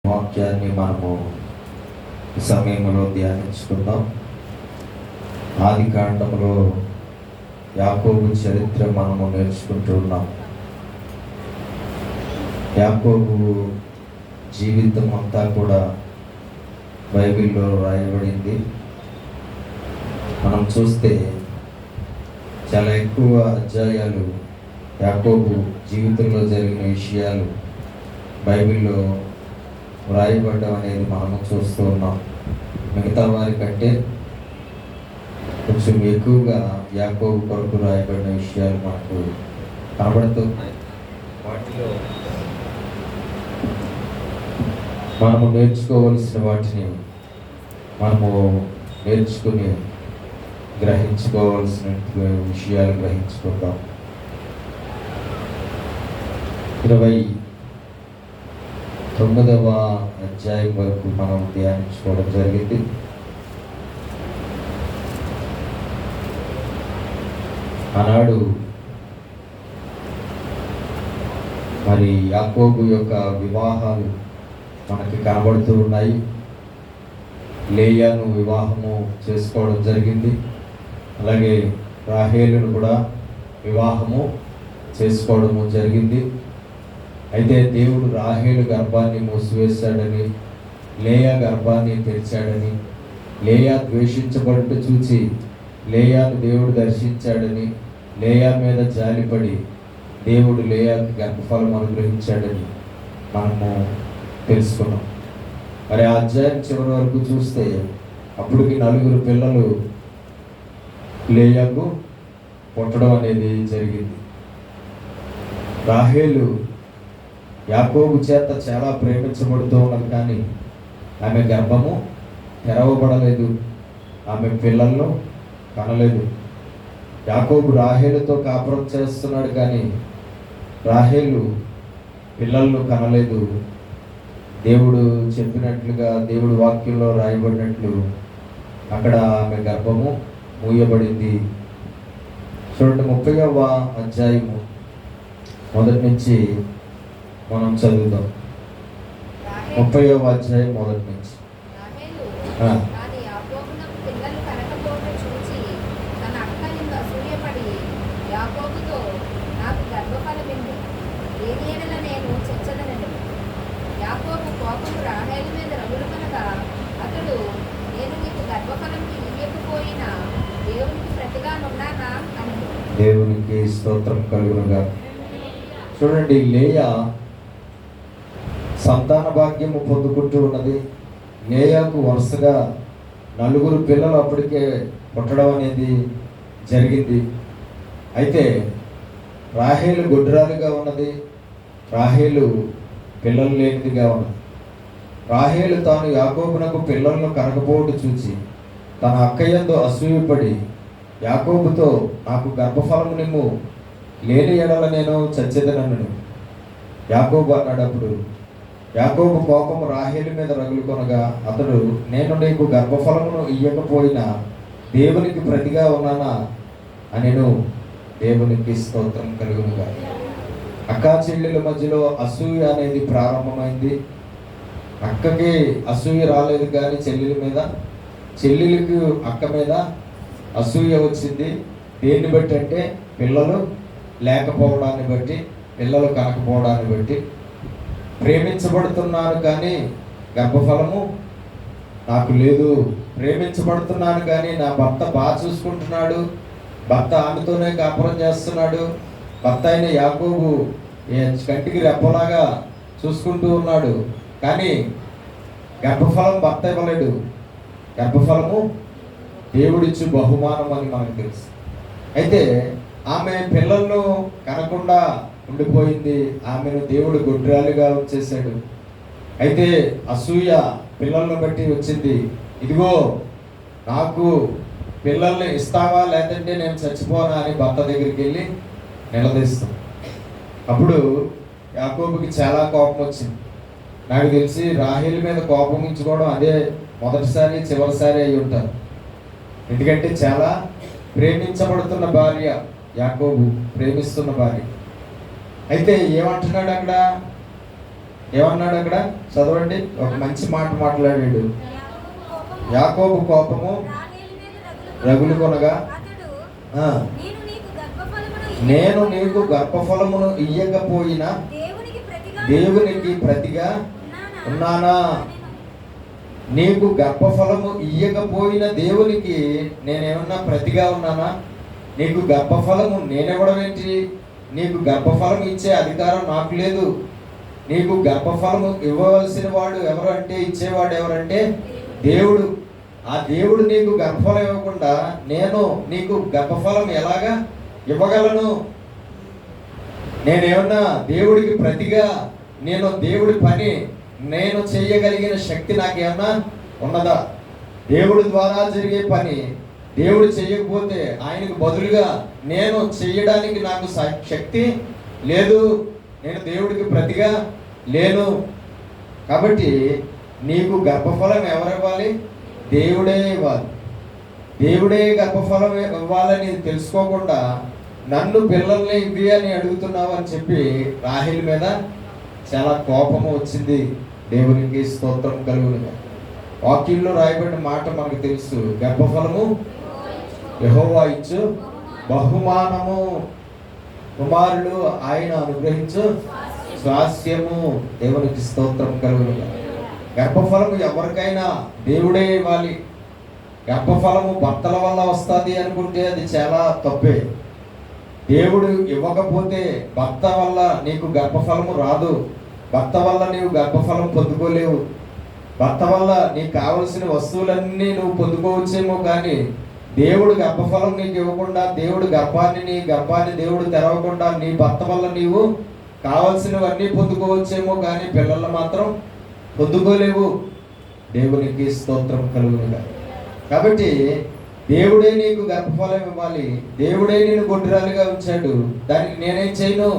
వాక్యాన్ని మనము ఈ సమయంలో ధ్యానించుకుందాం. ఆది కాండంలో యాకోబు చరిత్ర మనము నేర్చుకుంటూ ఉన్నాం. యాకోబు జీవితం అంతా కూడా బైబిల్లో రాయబడింది. మనం చూస్తే చాలా ఎక్కువ అధ్యాయాలు యాకోబు జీవితంలో జరిగిన విషయాలు బైబిల్లో వ్రాయబడడం అనేది మనము చూస్తూ ఉన్నాం. మిగతా వారి కంటే కొంచెం ఎక్కువగా యాకోబు కొరకు రాయబడిన విషయాలు మనకు కనబడుతున్నాయి. వాటిలో మనము నేర్చుకోవలసిన వాటిని మనము నేర్చుకుని గ్రహించుకోవాల్సిన విషయాలు గ్రహించుకుందాం. 29వ అధ్యాయం వరకు మనం ధ్యానించుకోవడం జరిగింది. ఆనాడు మరి యాకోబు యొక్క వివాహాలు మనకి కనబడుతూ ఉన్నాయి. లేయాను వివాహము చేసుకోవడం జరిగింది. అలాగే రాహేలును కూడా వివాహము చేసుకోవడము జరిగింది. అయితే దేవుడు రాహేలు గర్భాన్ని మూసివేశాడని, లేయా గర్భాన్ని తెరిచాడని, లేయా ద్వేషించబడుట చూచి లేయాను దేవుడు దర్శించాడని, లేయా మీద జాలిపడి దేవుడు లేయాకి గర్భఫలం అనుగ్రహించాడని మనము తెలుసుకున్నాం. మరి ఆ అధ్యాయం చివరి వరకు చూస్తే అప్పటికి 4 పిల్లలు లేయాకు పుట్టడం అనేది జరిగింది. రాహేలు యాకోబు చేత చాలా ప్రేమించబడుతూ ఉన్నది, కానీ ఆమె గర్భము తెరవబడలేదు, ఆమె పిల్లలను కనలేదు. యాకోబు రాహేలుతో కాపురం చేస్తున్నాడు, కానీ రాహేలు పిల్లలను కనలేదు. దేవుడు చెప్పినట్లుగా, దేవుడు వాక్యంలో రాయబడినట్లు అక్కడ ఆమె గర్భము మూయబడింది. చూడండి, 30వ అధ్యాయము మొదటి నుంచి మనం చదువుదాం. 30వ అధ్యాయం మొదటి నుంచి. దేవునికి స్తోత్రం కలుగునుగా. చూడండి, లేయా సంతాన భాగ్యము పొందుకుంటూ ఉన్నది. లేయాకు వరుసగా 4 పిల్లలు అప్పటికే పుట్టడం అనేది జరిగింది. అయితే రాహేలు గొడ్రాలుగా ఉన్నది, రాహేలు పిల్లలు లేనిదిగా ఉన్నది. రాహేలు తాను యాకోబునకు పిల్లలను కనకపోవడం చూచి తన అక్కయ్యందు అసూయపడి యాకోబుతో, నాకు గర్భఫలము నిమ్ము, లేని ఎడల నేను చచ్చేదనను యాకోబు అన్నాడప్పుడు యాకోబు కోపము రాహేలు మీద రగులుకొనగా అతడు, నేను నీకు గర్భఫలమును ఇయ్యకపోయినా దేవునికి ప్రతిగా ఉన్నానా అనెను. దేవునికి స్తోత్రం కలుగునుగా. అక్కా చెల్లెల మధ్యలో అసూయ అనేది ప్రారంభమైంది. అక్కకి అసూయ రాలేదు, కానీ చెల్లెల మీద, చెల్లెలికి అక్క మీద అసూయ వచ్చింది. దేన్ని బట్టి అంటే పిల్లలు లేకపోవడాన్ని బట్టి, పిల్లలు కనకపోవడాన్ని బట్టి. ప్రేమించబడుతున్నాను కానీ గర్భఫలము నాకు లేదు, ప్రేమించబడుతున్నాను కానీ నా భర్త బాగా చూసుకుంటున్నాడు, భర్త ఆమెతోనే కాపురం చేస్తున్నాడు, భర్త అయిన యాకోబు కంటికి రెప్పలాగా చూసుకుంటూ ఉన్నాడు, కానీ గర్భఫలం భర్త ఇవ్వలేడు. గర్భఫలము దేవుడిచ్చు బహుమానం అని మనకు తెలుసు. అయితే ఆమె పిల్లలను కనకుండా ఉండిపోయింది. ఆమెను దేవుడు గొడ్రాలుగా ఉంచేశాడు. అయితే అసూయ పిల్లలను బట్టి వచ్చింది. ఇదిగో, నాకు పిల్లల్ని ఇస్తావా, లేదంటే నేను చచ్చిపోనా అని భర్త దగ్గరికి వెళ్ళి నిలదీస్తాం. అప్పుడు యాకోబుకి చాలా కోపం వచ్చింది. నాకు తెలిసి రాహేలు మీద కోపం ఉంచుకోవడం అదే మొదటిసారి చివరిసారి అయి ఉంటారు. ఎందుకంటే చాలా ప్రేమించబడుతున్న భార్య యాకోబు, ప్రేమిస్తున్న భార్య. అయితే ఏమంటున్నాడు అక్కడ, ఏమన్నాడు అక్కడ? చదవండి. ఒక మంచి మాట మాట్లాడాడు. యాకోబు కోపము రగులు కొనగా నేను నీకు గర్భఫలమును ఇయ్యకపోయినా దేవునికి ప్రతిగా ఉన్నానా? నీకు గర్భఫలము ఇయ్యకపోయిన దేవునికి నేనేమన్నా ప్రతిగా ఉన్నానా? నీకు గర్భఫలము నేనివ్వడం ఏంటి? నీకు గర్భఫలం ఇచ్చే అధికారం నాకు లేదు. నీకు గర్భఫలము ఇవ్వవలసిన వాడు ఎవరు అంటే, ఇచ్చేవాడు ఎవరంటే దేవుడు. ఆ దేవుడు నీకు గర్భఫలం ఇవ్వకుండా నేను నీకు గర్భఫలం ఎలాగా ఇవ్వగలను? నేనేమన్నా దేవుడికి ప్రతిగా? నేను దేవుడి పని నేను చేయగలిగిన శక్తి నాకేమన్నా ఉన్నదా? దేవుడి ద్వారా జరిగే పని దేవుడు చేయకపోతే ఆయనకు బదులుగా నేను చేయడానికి నాకు శక్తి లేదు. నేను దేవుడికి ప్రతిగా లేను. కాబట్టి నీకు గర్భఫలం ఎవరివ్వాలి? దేవుడే ఇవ్వాలి. దేవుడే గర్భఫలం ఇవ్వాలని తెలుసుకోకుండా నన్ను పిల్లల్ని ఇవి అని అడుగుతున్నావు అని చెప్పి రాహేలు మీద చాలా కోపము వచ్చింది. దేవునికి స్తోత్రం కలుగునుగా. వాక్యంలో రాయబడిన మాట మనకు తెలుసు. గర్భఫలము యెహోవా ఇచ్చు బహుమానము, కుమారులు ఆయన అనుగ్రహించు స్వాస్యము. దేవునికి స్తోత్రం కలుగునుగా. గర్భఫలము ఎవరికైనా దేవుడే ఇవ్వాలి. గర్భఫలము భర్తల వల్ల వస్తుంది అనుకుంటే అది చాలా తప్పే. దేవుడు ఇవ్వకపోతే భర్త వల్ల నీకు గర్భఫలము రాదు. భర్త వల్ల నీవు గర్భఫలం పొందుకోలేవు. భర్త వల్ల నీకు కావలసిన వస్తువులన్నీ నువ్వు పొందుకోవచ్చేమో, కానీ దేవుడు గర్భఫలం నీకు ఇవ్వకుండా, దేవుడు గర్భాన్ని దేవుడు తెరవకుండా నీ భర్త వల్ల నీవు కావలసినవన్నీ పొందుకోవచ్చేమో, కానీ పిల్లలు మాత్రం పొందుకోలేవు. దేవునికి స్తోత్రం కలుగునుగా. కాబట్టి దేవుడే నీకు గర్భఫలం ఇవ్వాలి. దేవుడే నేను గొడ్రాలుగా ఉంచాడు. దానికి నేనేం చేయను?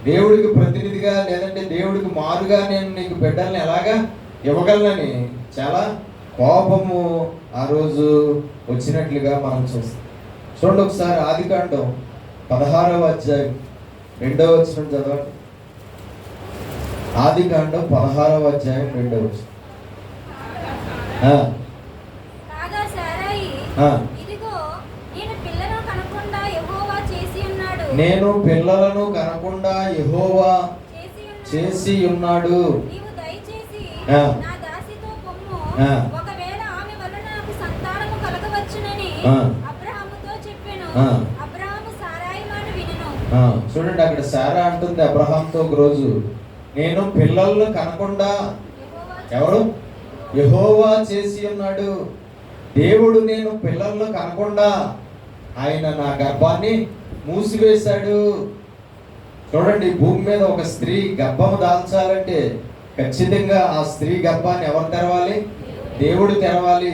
దేవుడికి ప్రతినిధిగా లేదంటే దేవుడికి మారుగా నేను నీకు బిడ్డల్ని ఎలాగా ఇవ్వగలనని చాలా కోపము ఆ రోజు వచ్చినట్లుగా మనం చూస్తాం. చూడండి ఒకసారి ఆదికాండం 16వ అధ్యాయం 2వ వచనం చదవండి. ఆదికాండం 16వ అధ్యాయం 2వ వచనం. నేను పిల్లలను కనకుండా యెహోవా చేసి ఉన్నాడు. చూడండి, అక్కడ సారా అంటుంది అబ్రహాంతో ఒక రోజు, నేను పిల్లలను కనకుండా ఎవరు? యెహోవా చేసి ఉన్నాడు. దేవుడు నేను పిల్లలను కనకుండా ఆయన నా గర్భాన్ని మూసివేశాడు. చూడండి, భూమి మీద ఒక స్త్రీ గర్భము దాల్చాలంటే ఖచ్చితంగా ఆ స్త్రీ గర్భాన్ని ఎవరు తెరవాలి? దేవుడు తెరవాలి.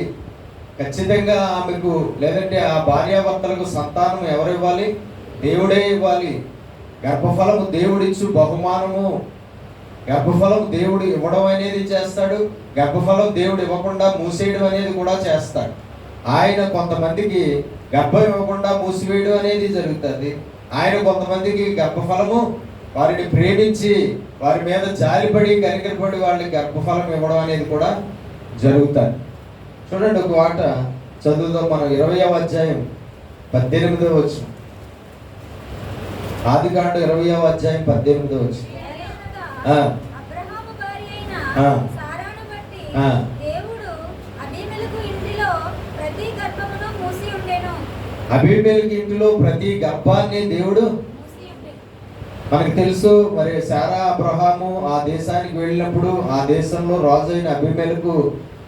ఖచ్చితంగా ఆమెకు లేదంటే ఆ భార్యాభర్తలకు సంతానం ఎవరు ఇవ్వాలి? దేవుడే ఇవ్వాలి. గర్భఫలము దేవుడిచ్చు బహుమానము. గర్భఫలం దేవుడు ఇవ్వడం అనేది చేస్తాడు. గర్భఫలం దేవుడు ఇవ్వకుండా మూసేయడం అనేది కూడా చేస్తాడు. ఆయన కొంతమందికి గర్భం ఇవ్వకుండా మూసివేయడం అనేది జరుగుతుంది. ఆయన కొంతమందికి గర్భఫలము వారిని ప్రేమించి వారి మీద జాలిపడి కనికరపడి వాళ్ళకి గర్భఫలం ఇవ్వడం అనేది కూడా జరుగుతుంది. చూడండి, ఒక మాట చదువుదాం మనం. 20వ అధ్యాయం 18వ వచనం. ఆదికాండం 20వ అధ్యాయం 18వ వచనం. అబీమెలెకు ఇంటిలో ప్రతి గర్భాన్ని దేవుడు మనకు తెలుసు. మరి శారా అబ్రహాము ఆ దేశానికి వెళ్ళినప్పుడు ఆ దేశంలో రాజు అయిన అబీమెలెకు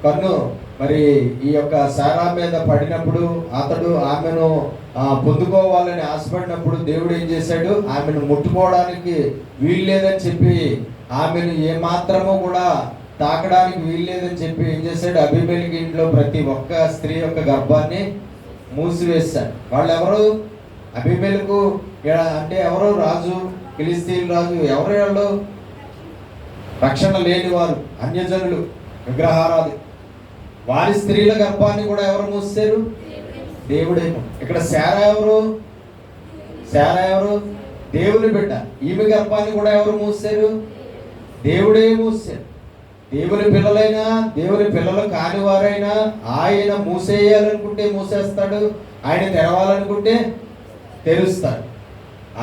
కన్ను మరి ఈ యొక్క శారా మీద పడినప్పుడు అతడు ఆమెను పొందుకోవాలని ఆశపడినప్పుడు దేవుడు ఏం చేశాడు? ఆమెను ముట్టుకోవడానికి వీల్లేదని చెప్పి, ఆమెను ఏమాత్రమూ కూడా తాకడానికి వీల్లేదని చెప్పి ఏం చేశాడు? అబీమెలెకు ఇంట్లో ప్రతి ఒక్క స్త్రీ యొక్క గర్భాన్ని మూసివేశాడు. వాళ్ళు ఎవరు? అబీమెలెకు అంటే ఎవరు? రాజు, ఫిలిస్తీన్ రాజు. ఎవరు వాళ్ళు? రక్షణ లేని వారు, అన్యజనులు, విగ్రహారాధి. వారి స్త్రీల గర్భాన్ని కూడా ఎవరు మూసారు? దేవుడేమో. ఇక్కడ శారా ఎవరు? దేవుని బిడ్డ. ఈమె గర్భాన్ని కూడా ఎవరు మూసారు? దేవుడే మూసారు. దేవుని పిల్లలైనా దేవుని పిల్లలు కాని వారైనా ఆయన మూసేయాలనుకుంటే మూసేస్తాడు, ఆయన తెరవాలనుకుంటే తెరుస్తాడు.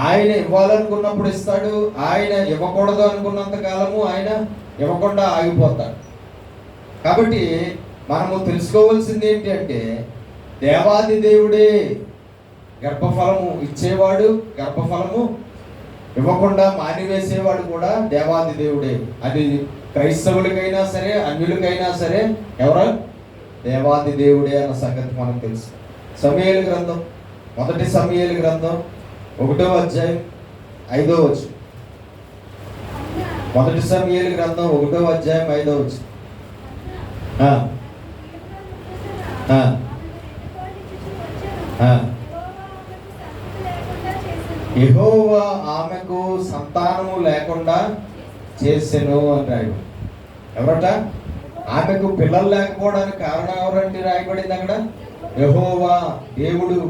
ఆయన ఇవ్వాలనుకున్నప్పుడు ఇస్తాడు, ఆయన ఇవ్వకూడదు అనుకున్నంత కాలము ఆయన ఇవ్వకుండా ఆగిపోతాడు. కాబట్టి మనము తెలుసుకోవాల్సింది ఏంటి అంటే, దేవాది దేవుడే గర్భఫలము ఇచ్చేవాడు, గర్భఫలము ఇవ్వకుండా మానివేసేవాడు కూడా దేవాది దేవుడే. అది క్రైస్తవులకైనా సరే అన్యులకైనా సరే ఎవరు? దేవాది దేవుడే అన్న సంగతి మనకు తెలుసు. సమూయేలు గ్రంథం, మొదటి సమూయేలు గ్రంథం 1వ అధ్యాయం 5వ వచనం. మొదటి సమూయేలు గ్రంథం 1వ అధ్యాయం 5వ వచనం. యెహోవా ఆమెకు సంతానము లేకుండా చేసెను అని రాయబడి. ఎవరట? ఆమెకు పిల్లలు లేకపోవడానికి కారణం ఎవరంటే రాయబడింది అక్కడ? యెహోవా దేవుడు.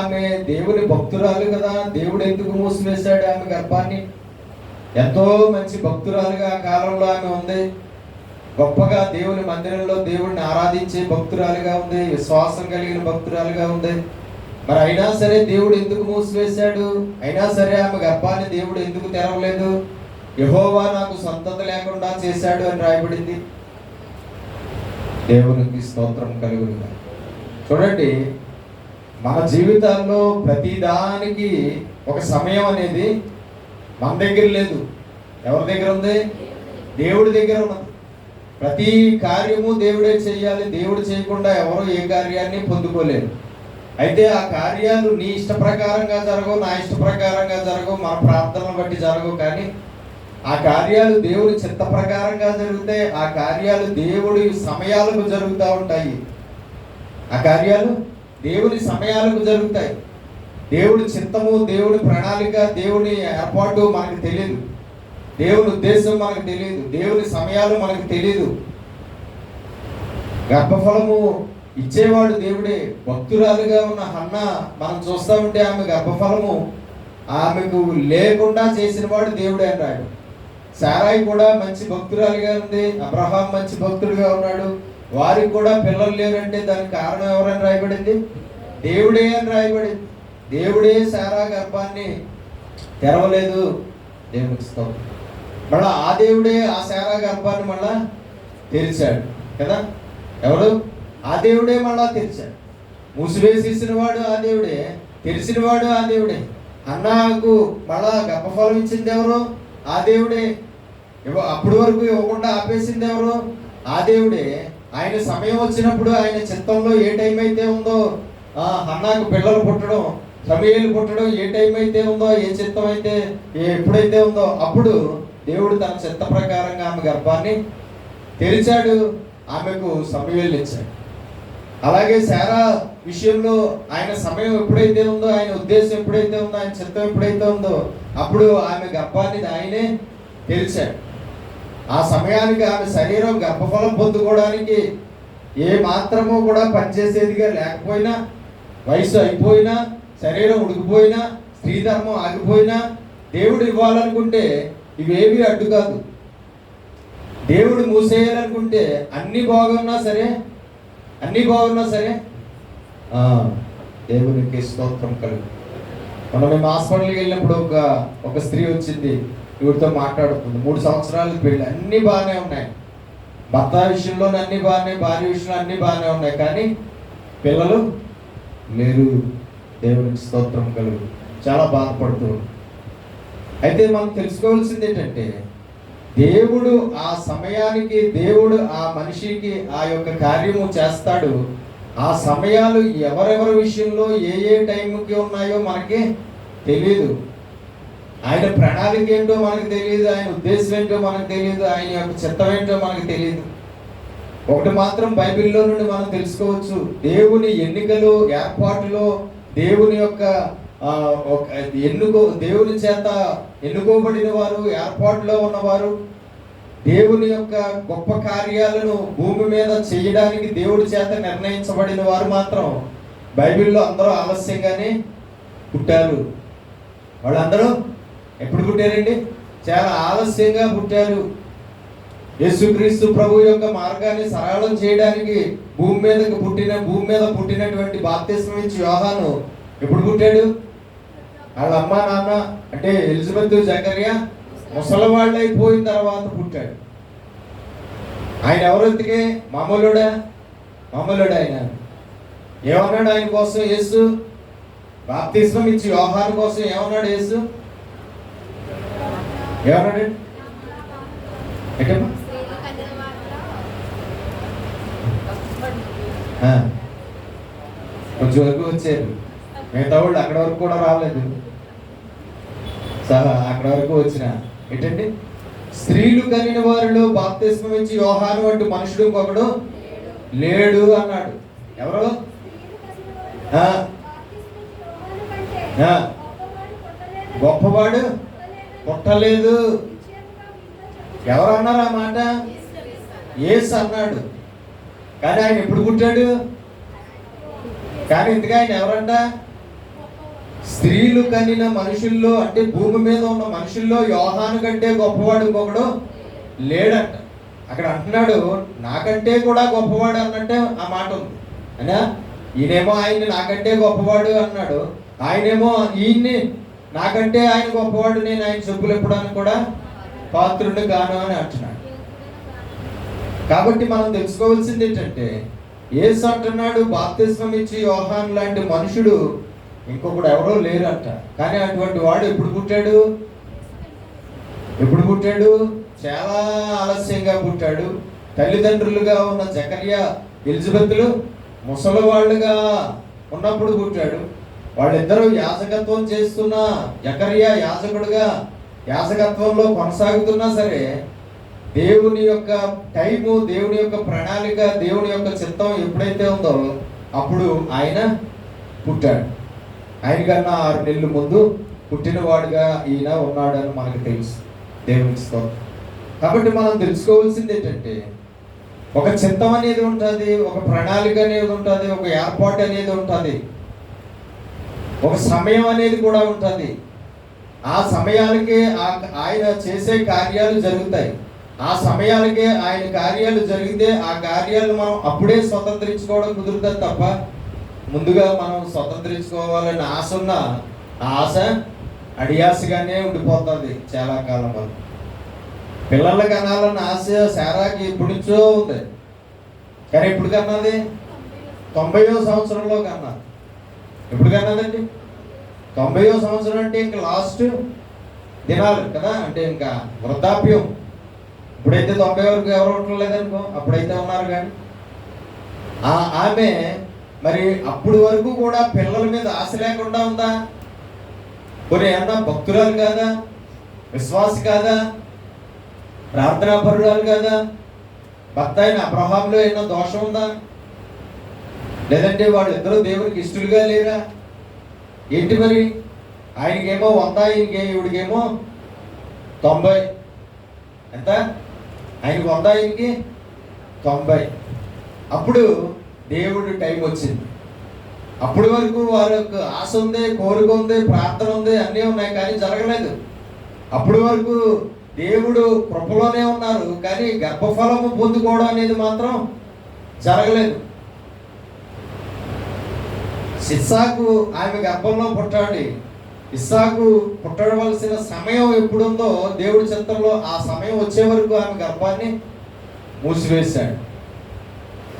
ఆమె దేవుని భక్తురాలు కదా, దేవుడు ఎందుకు మూసివేశాడు ఆమె గర్భాన్ని? ఎంతో మంచి భక్తురాలుగా ఆ కాలంలో ఆమె ఉంది. గొప్పగా దేవుని మందిరంలో దేవుడిని ఆరాధించే భక్తురాలుగా ఉంది, విశ్వాసం కలిగిన భక్తురాలుగా ఉంది. మరి అయినా సరే దేవుడు ఎందుకు మూసివేశాడు? అయినా సరే ఆమె గర్భాన్ని దేవుడు ఎందుకు తెరవలేదు? యెహోవా నాకు సంతతి లేకుండా చేశాడు అని రాయబడింది. దేవునికి స్తోత్రం కలుగునుగాక. చూడండి, మన జీవితాల్లో ప్రతిదానికి ఒక సమయం అనేది మన దగ్గర లేదు. ఎవరి దగ్గర ఉంది? దేవుడి దగ్గర ఉన్నది. ప్రతి కార్యము దేవుడే చేయాలి. దేవుడు చేయకుండా ఎవరు ఏ కార్యాన్ని పొందుకోలేరు. అయితే ఆ కార్యాలు నీ ఇష్ట ప్రకారంగా జరగవు, నా ఇష్ట ప్రకారంగా జరగవు, మన ప్రార్థనలు బట్టి జరగవు. కానీ ఆ కార్యాలు దేవుడి చిత్త ప్రకారంగా జరుగుతాయి. ఆ కార్యాలు దేవుడి సమయాలకు జరుగుతూ ఉంటాయి. ఆ కార్యాలు దేవుని సమయాలకు జరుగుతాయి. దేవుడి చిత్తము, దేవుడి ప్రణాళిక, దేవుని ఏర్పాటు మనకు తెలియదు. దేవుని ఉద్దేశం మనకు తెలియదు. దేవుని సమయాలు మనకు తెలియదు. గర్భఫలము ఇచ్చేవాడు దేవుడే. భక్తురాలుగా ఉన్న హన్నా మనం చూస్తూ ఉంటే ఆమె గర్భఫలము ఆమెకు లేకుండా చేసిన వాడు దేవుడే అని రాడు. సారాయి కూడా మంచి భక్తురాలుగా ఉంది. అబ్రహాం మంచి భక్తుడిగా ఉన్నాడు. వారికి కూడా పిల్లలు లేరంటే దానికి కారణం ఎవరని రాయబడింది? దేవుడే అని రాయబడింది. దేవుడే సారా గర్భాన్ని తెరవలేదు. దేవునికి స్తోత్రం. మళ్ళా ఆ దేవుడే ఆ సారా గర్భాన్ని మళ్ళా తెరిచాడు కదా. ఎవరు? ఆ దేవుడే మళ్ళా తెరిచాడు. మూసివేసేసిన వాడు ఆ దేవుడే, తెరిచిన వాడు ఆ దేవుడే. అన్నాకు మళ్ళా గర్భఫలం ఇచ్చింది ఎవరు? ఆ దేవుడే. అప్పటి వరకు ఇవ్వకుండా ఆపేసింది ఎవరు? ఆ దేవుడే. ఆయన సమయం వచ్చినప్పుడు ఆయన చిత్తంలో ఏ టైం అయితే ఉందో, హన్నాకు పిల్లలు పుట్టడం, సమూయేలు పుట్టడం ఏ టైం అయితే ఉందో, ఏ చిత్తం అయితే ఎప్పుడైతే ఉందో అప్పుడు దేవుడు తన చిత్త ప్రకారంగా ఆమె గర్భాన్ని తెరిచాడు. ఆమెకు సమూయేలు ఇచ్చాడు. అలాగే శారా విషయంలో ఆయన సమయం ఎప్పుడైతే ఉందో, ఆయన ఉద్దేశం ఎప్పుడైతే ఉందో, ఆయన చిత్తం ఎప్పుడైతే ఉందో అప్పుడు ఆమె గర్భాన్ని ఆయనే తెరిచాడు. ఆ సమయానికి ఆమె శరీరం గర్భఫలం పొందుకోవడానికి ఏ మాత్రమూ కూడా పనిచేసేదిగా లేకపోయినా, వయసు అయిపోయినా, శరీరం ఉడికిపోయినా, స్త్రీధర్మం ఆగిపోయినా, దేవుడు ఇవ్వాలనుకుంటే ఇవేవి అడ్డు కాదు. దేవుడు మూసేయాలనుకుంటే అన్ని బాగున్నా సరే దేవునికి స్తోత్రం కలుగు. మనం మేము హాస్పిటల్కి వెళ్ళినప్పుడు ఒక స్త్రీ వచ్చింది, ఇవిడితో మాట్లాడుతుంది. 3 సంవత్సరాలకు పెళ్ళి, అన్నీ బాగానే ఉన్నాయి. భర్త విషయంలో అన్నీ బాగానే, భార్య విషయంలో అన్నీ బాగానే ఉన్నాయి, కానీ పిల్లలు లేరు. దేవునికి స్తోత్రం కలుగు. చాలా బాధపడుతూ. అయితే మనం తెలుసుకోవాల్సింది ఏంటంటే, దేవుడు ఆ సమయానికి, దేవుడు ఆ మనిషికి ఆ యొక్క కార్యము చేస్తాడు. ఆ సమయాలు ఎవరెవరి విషయంలో ఏ టైంకి ఉన్నాయో మనకి తెలియదు. ఆయన ప్రణాళిక ఏంటో మనకు తెలియదు, ఆయన ఉద్దేశం ఏంటో మనకు తెలియదు, ఆయన యొక్క చిత్తం ఏంటో మనకు తెలియదు. ఒకటి మాత్రం బైబిల్లో నుండి మనం తెలుసుకోవచ్చు, దేవుని ఎన్నికలు, ఏర్పాటులో, దేవుని యొక్క దేవుని చేత ఎన్నుకోబడిన వారు, ఏర్పాటులో ఉన్నవారు, దేవుని యొక్క గొప్ప కార్యాలను భూమి మీద చేయడానికి దేవుడి చేత నిర్ణయించబడిన వారు మాత్రం బైబిల్లో అందరూ ఆలస్యంగానే పుట్టారు. వాళ్ళందరూ ఎప్పుడు పుట్టారండి? చాలా ఆలస్యంగా పుట్టారు. యేసుక్రీస్తు ప్రభు యొక్క మార్గాన్ని సరళం చేయడానికి భూమి మీద పుట్టినటువంటి బాప్తిస్మం ఇచ్చి యోహాను ఎప్పుడు పుట్టాడు? వాళ్ళ అమ్మ నాన్న అంటే ఎలిజబెత్ జకర్యా ముసలివాళ్ళు అయిపోయిన తర్వాత పుట్టాడు. ఆయన ఎవరెందుకే? మామూలుడా ఆయన. ఏమన్నాడు ఆయన కోసం యేసు? బాప్తిస్మం ఇచ్చి యోహాను కోసం ఏమన్నాడు యేసు? ఏమన్నాడు? ఏంటమ్మా? కొంచెం వరకు వచ్చారు, మిగతా వాళ్ళు అక్కడ వరకు కూడా రాలేదు. అక్కడ వరకు వచ్చిన ఏంటండి? స్త్రీలు కనిన వారిలో బాప్తిస్మం ఇచ్చి యోహాను వంటి మనుషుడు ఇంకొకడు లేడు అన్నాడు. ఎవరు? గొప్పవాడు పుట్టలేదు. ఎవరు అన్నారు ఆ మాట? యేసు అన్నాడు. కానీ ఆయన ఎప్పుడు పుట్టాడు? కానీ ఇంతగా ఆయన ఎవరంట? స్త్రీలు కనిన మనుషుల్లో అంటే భూమి మీద ఉన్న మనుషుల్లో యోహాను కంటే గొప్పవాడు ఇంకొకడు లేడంట. అక్కడ అంటున్నాడు నాకంటే కూడా గొప్పవాడు అన్నట్టే ఆ మాట ఉంది. అయినా ఈయనేమో ఆయన్ని నాకంటే గొప్పవాడు అన్నాడు, ఆయనేమో ఈయన్ని నాకంటే ఆయన గొప్పవాడు, నేను ఆయన చెప్పులు ఎప్పుడని కూడా పాత్రుడు గాను అని అంటున్నాడు. కాబట్టి మనం తెలుసుకోవాల్సింది ఏంటంటే యేసు అంటున్నాడు బాప్తిస్మం ఇచ్చి యోహాను లాంటి మనుషుడు ఇంకొకడు ఎవరో లేరంట. కానీ అటువంటి వాడు ఎప్పుడు పుట్టాడు? చాలా ఆలస్యంగా పుట్టాడు. తల్లిదండ్రులుగా ఉన్న జకర్యా ఎలిజబెత్లు ముసలి వాళ్ళుగా ఉన్నప్పుడు పుట్టాడు. వాళ్ళిద్దరూ యాజకత్వం చేస్తున్న జకర్యా యాజకుడుగా యాజకత్వంలో కొనసాగుతున్నా సరే దేవుని యొక్క టైము, దేవుని యొక్క ప్రణాళిక, దేవుని యొక్క చిత్తం ఎప్పుడైతే ఉందో అప్పుడు ఆయన పుట్టాడు. ఆయన కన్నా 6 నెలలు ముందు పుట్టినవాడుగా ఈయన ఉన్నాడని మనకు తెలుసు. దేవునికి స్తోత్రం. కాబట్టి మనం తెలుసుకోవాల్సింది ఏంటంటే ఒక చిత్తం అనేది ఉంటుంది, ఒక ప్రణాళిక అనేది ఉంటుంది, ఒక ఏర్పాటు అనేది ఉంటుంది, ఒక సమయం అనేది కూడా ఉంటుంది. ఆ సమయాలకే ఆయన చేసే కార్యాలు జరుగుతాయి. ఆ సమయాలకే ఆయన కార్యాలు జరిగితే ఆ కార్యాలు మనం అప్పుడే స్వతంత్రించుకోవడం కుదురుతుంది తప్ప ముందుగా మనం స్వతంత్రించుకోవాలని ఆశ ఉన్న ఆ ఆశ అడియాసగానే ఉండిపోతుంది చాలా కాలం వరకు. పిల్లల కనాలన్న ఆశ శారాకి ఎప్పటి నుంచో ఉంది, కానీ ఎప్పుడు కన్నది? 90వ సంవత్సరంలో కన్నది. ఎప్పుడు కన్నదండి? 90వ సంవత్సరం అంటే ఇంకా లాస్ట్ దినాలు కదా, అంటే ఇంకా వృద్ధాప్యం. ఇప్పుడైతే 90 వరకు ఎవరు ఉండలేదనుకో, అప్పుడైతే ఉన్నారు. కానీ ఆమె మరి అప్పుడు వరకు కూడా పిల్లల మీద ఆశ లేకుండా ఉందా? కొన్ని ఏమన్నా భక్తురాలు కాదా? విశ్వాసి కాదా? ప్రార్థనాపరురాలు కాదా? భర్త అయిన అబ్రహాంలో ఏమన్నా దోషం ఉందా? లేదంటే వాళ్ళిద్దరూ దేవునికి ఇష్టలుగా లేరా? ఏంటి మరి? ఆయనకేమో 100, ఈవిడికేమో 90. ఎంత? ఆయనకి 100, ఆయనకి 90. అప్పుడు దేవుడి టైం వచ్చింది. అప్పటి వరకు వారికి ఆశ ఉంది, కోరిక ఉంది, ప్రార్థన ఉంది, అన్నీ ఉన్నాయి, కానీ జరగలేదు. అప్పటి వరకు దేవుడు కృపలోనే ఉన్నారు, కానీ గర్భఫలము పొందుకోవడం అనేది మాత్రం జరగలేదు. ఇస్సాకు ఆమె గర్భంలో పుట్టాడు. ఇస్సాకు పుట్టవలసిన సమయం ఎప్పుడుందో దేవుడి చిత్తంలో ఆ సమయం వచ్చే వరకు ఆమె గర్భాన్ని మూసివేశాడు.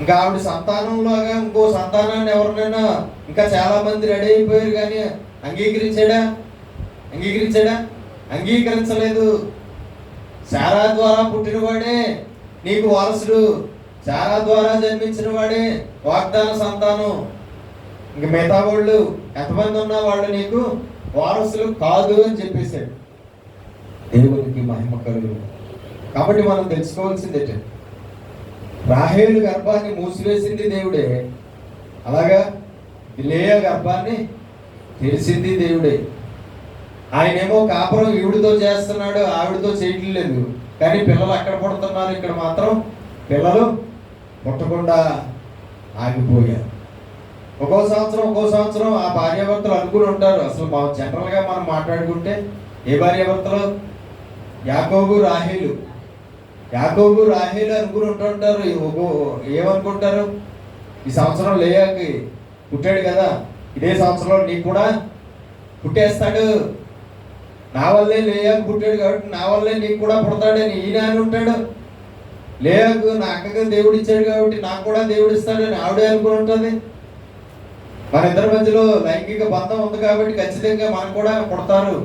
ఇంకా ఆవిడ సంతానంలోగా ఇంకో సంతానాన్ని ఎవరినైనా ఇంకా చాలా మంది రెడీ అయిపోయారు, కానీ అంగీకరించాడా? అంగీకరించలేదు. శారా ద్వారా పుట్టినవాడే నీకు వారసుడు, శారా ద్వారా జన్మించిన వాడే వాగ్దాన సంతానం, ఇంక మిగతా వాళ్ళు ఎంతమంది ఉన్నా వాళ్ళు నీకు వారసులు కాదు అని చెప్పేశాడు. దేవునికి మహిమ కలుగు. కాబట్టి మనం తెలుసుకోవాల్సింది ఏంటంటే రాహేలు గర్భాన్ని మూసివేసింది దేవుడే, అలాగా లేయా గర్భాన్ని తెరిచింది దేవుడే. ఆయనేమో కాపురం ఈవిడితో చేస్తున్నాడు, ఆవిడతో చేయట్లేదు, కానీ పిల్లలు అక్కడ పుడుతున్నారు, ఇక్కడ మాత్రం పిల్లలు పుట్టకుండా ఆగిపోయారు. ఒక్కో సంవత్సరం ఆ భార్యాభర్తలు అనుకుని ఉంటారు. అసలు జనరల్గా మనం మాట్లాడుకుంటే ఏ భార్యాభర్తలు? యాకోబు రాహేలు అనుకుని ఉంటుంటారు. ఏమనుకుంటారు? ఈ సంవత్సరం లేయాకి పుట్టాడు కదా, ఇదే సంవత్సరంలో నీకు కూడా పుట్టేస్తాడు, నా వల్లే లేయాకు పుట్టాడు కాబట్టి నా వల్లే నీకు కూడా పుడతాడని ఈయన అని ఉంటాడు. లేయాకు నా అక్కగా దేవుడు ఇచ్చాడు కాబట్టి నాకు కూడా దేవుడు ఇస్తాడని ఆవిడే అనుకుని ఉంటుంది. మన ఇద్దరి మధ్యలో లైంగిక బంధం ఉంది కాబట్టి ఖచ్చితంగా మనకు కూడా పుడతారు.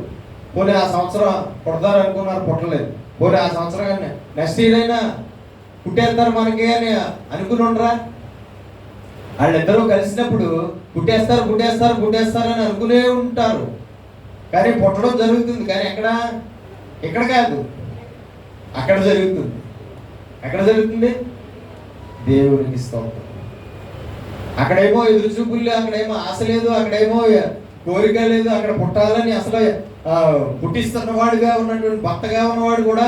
పోనీ ఆ సంవత్సరం పుడతారు అనుకున్నారు, పుట్టలేదు. పోనీ ఆ సంవత్సరం కానీ నెక్స్ట్ ఇయర్ అయినా పుట్టేస్తారు మనకి అని అనుకుని ఉండరా? వాళ్ళిద్దరూ కలిసినప్పుడు పుట్టేస్తారు అని అనుకునే ఉంటారు. కానీ పుట్టడం జరుగుతుంది. కానీ ఇక్కడ కాదు, అక్కడ జరుగుతుంది. ఎక్కడ జరుగుతుంది? దేవునికి స్తోత్రం. అక్కడేమో ఎదురు చూపులు, అక్కడేమో ఆశ లేదు, అక్కడేమో కోరిక లేదు. అక్కడ పుట్టాలని అసలు పుట్టిస్తున్నవాడుగా ఉన్నటువంటి భర్తగా ఉన్నవాడు కూడా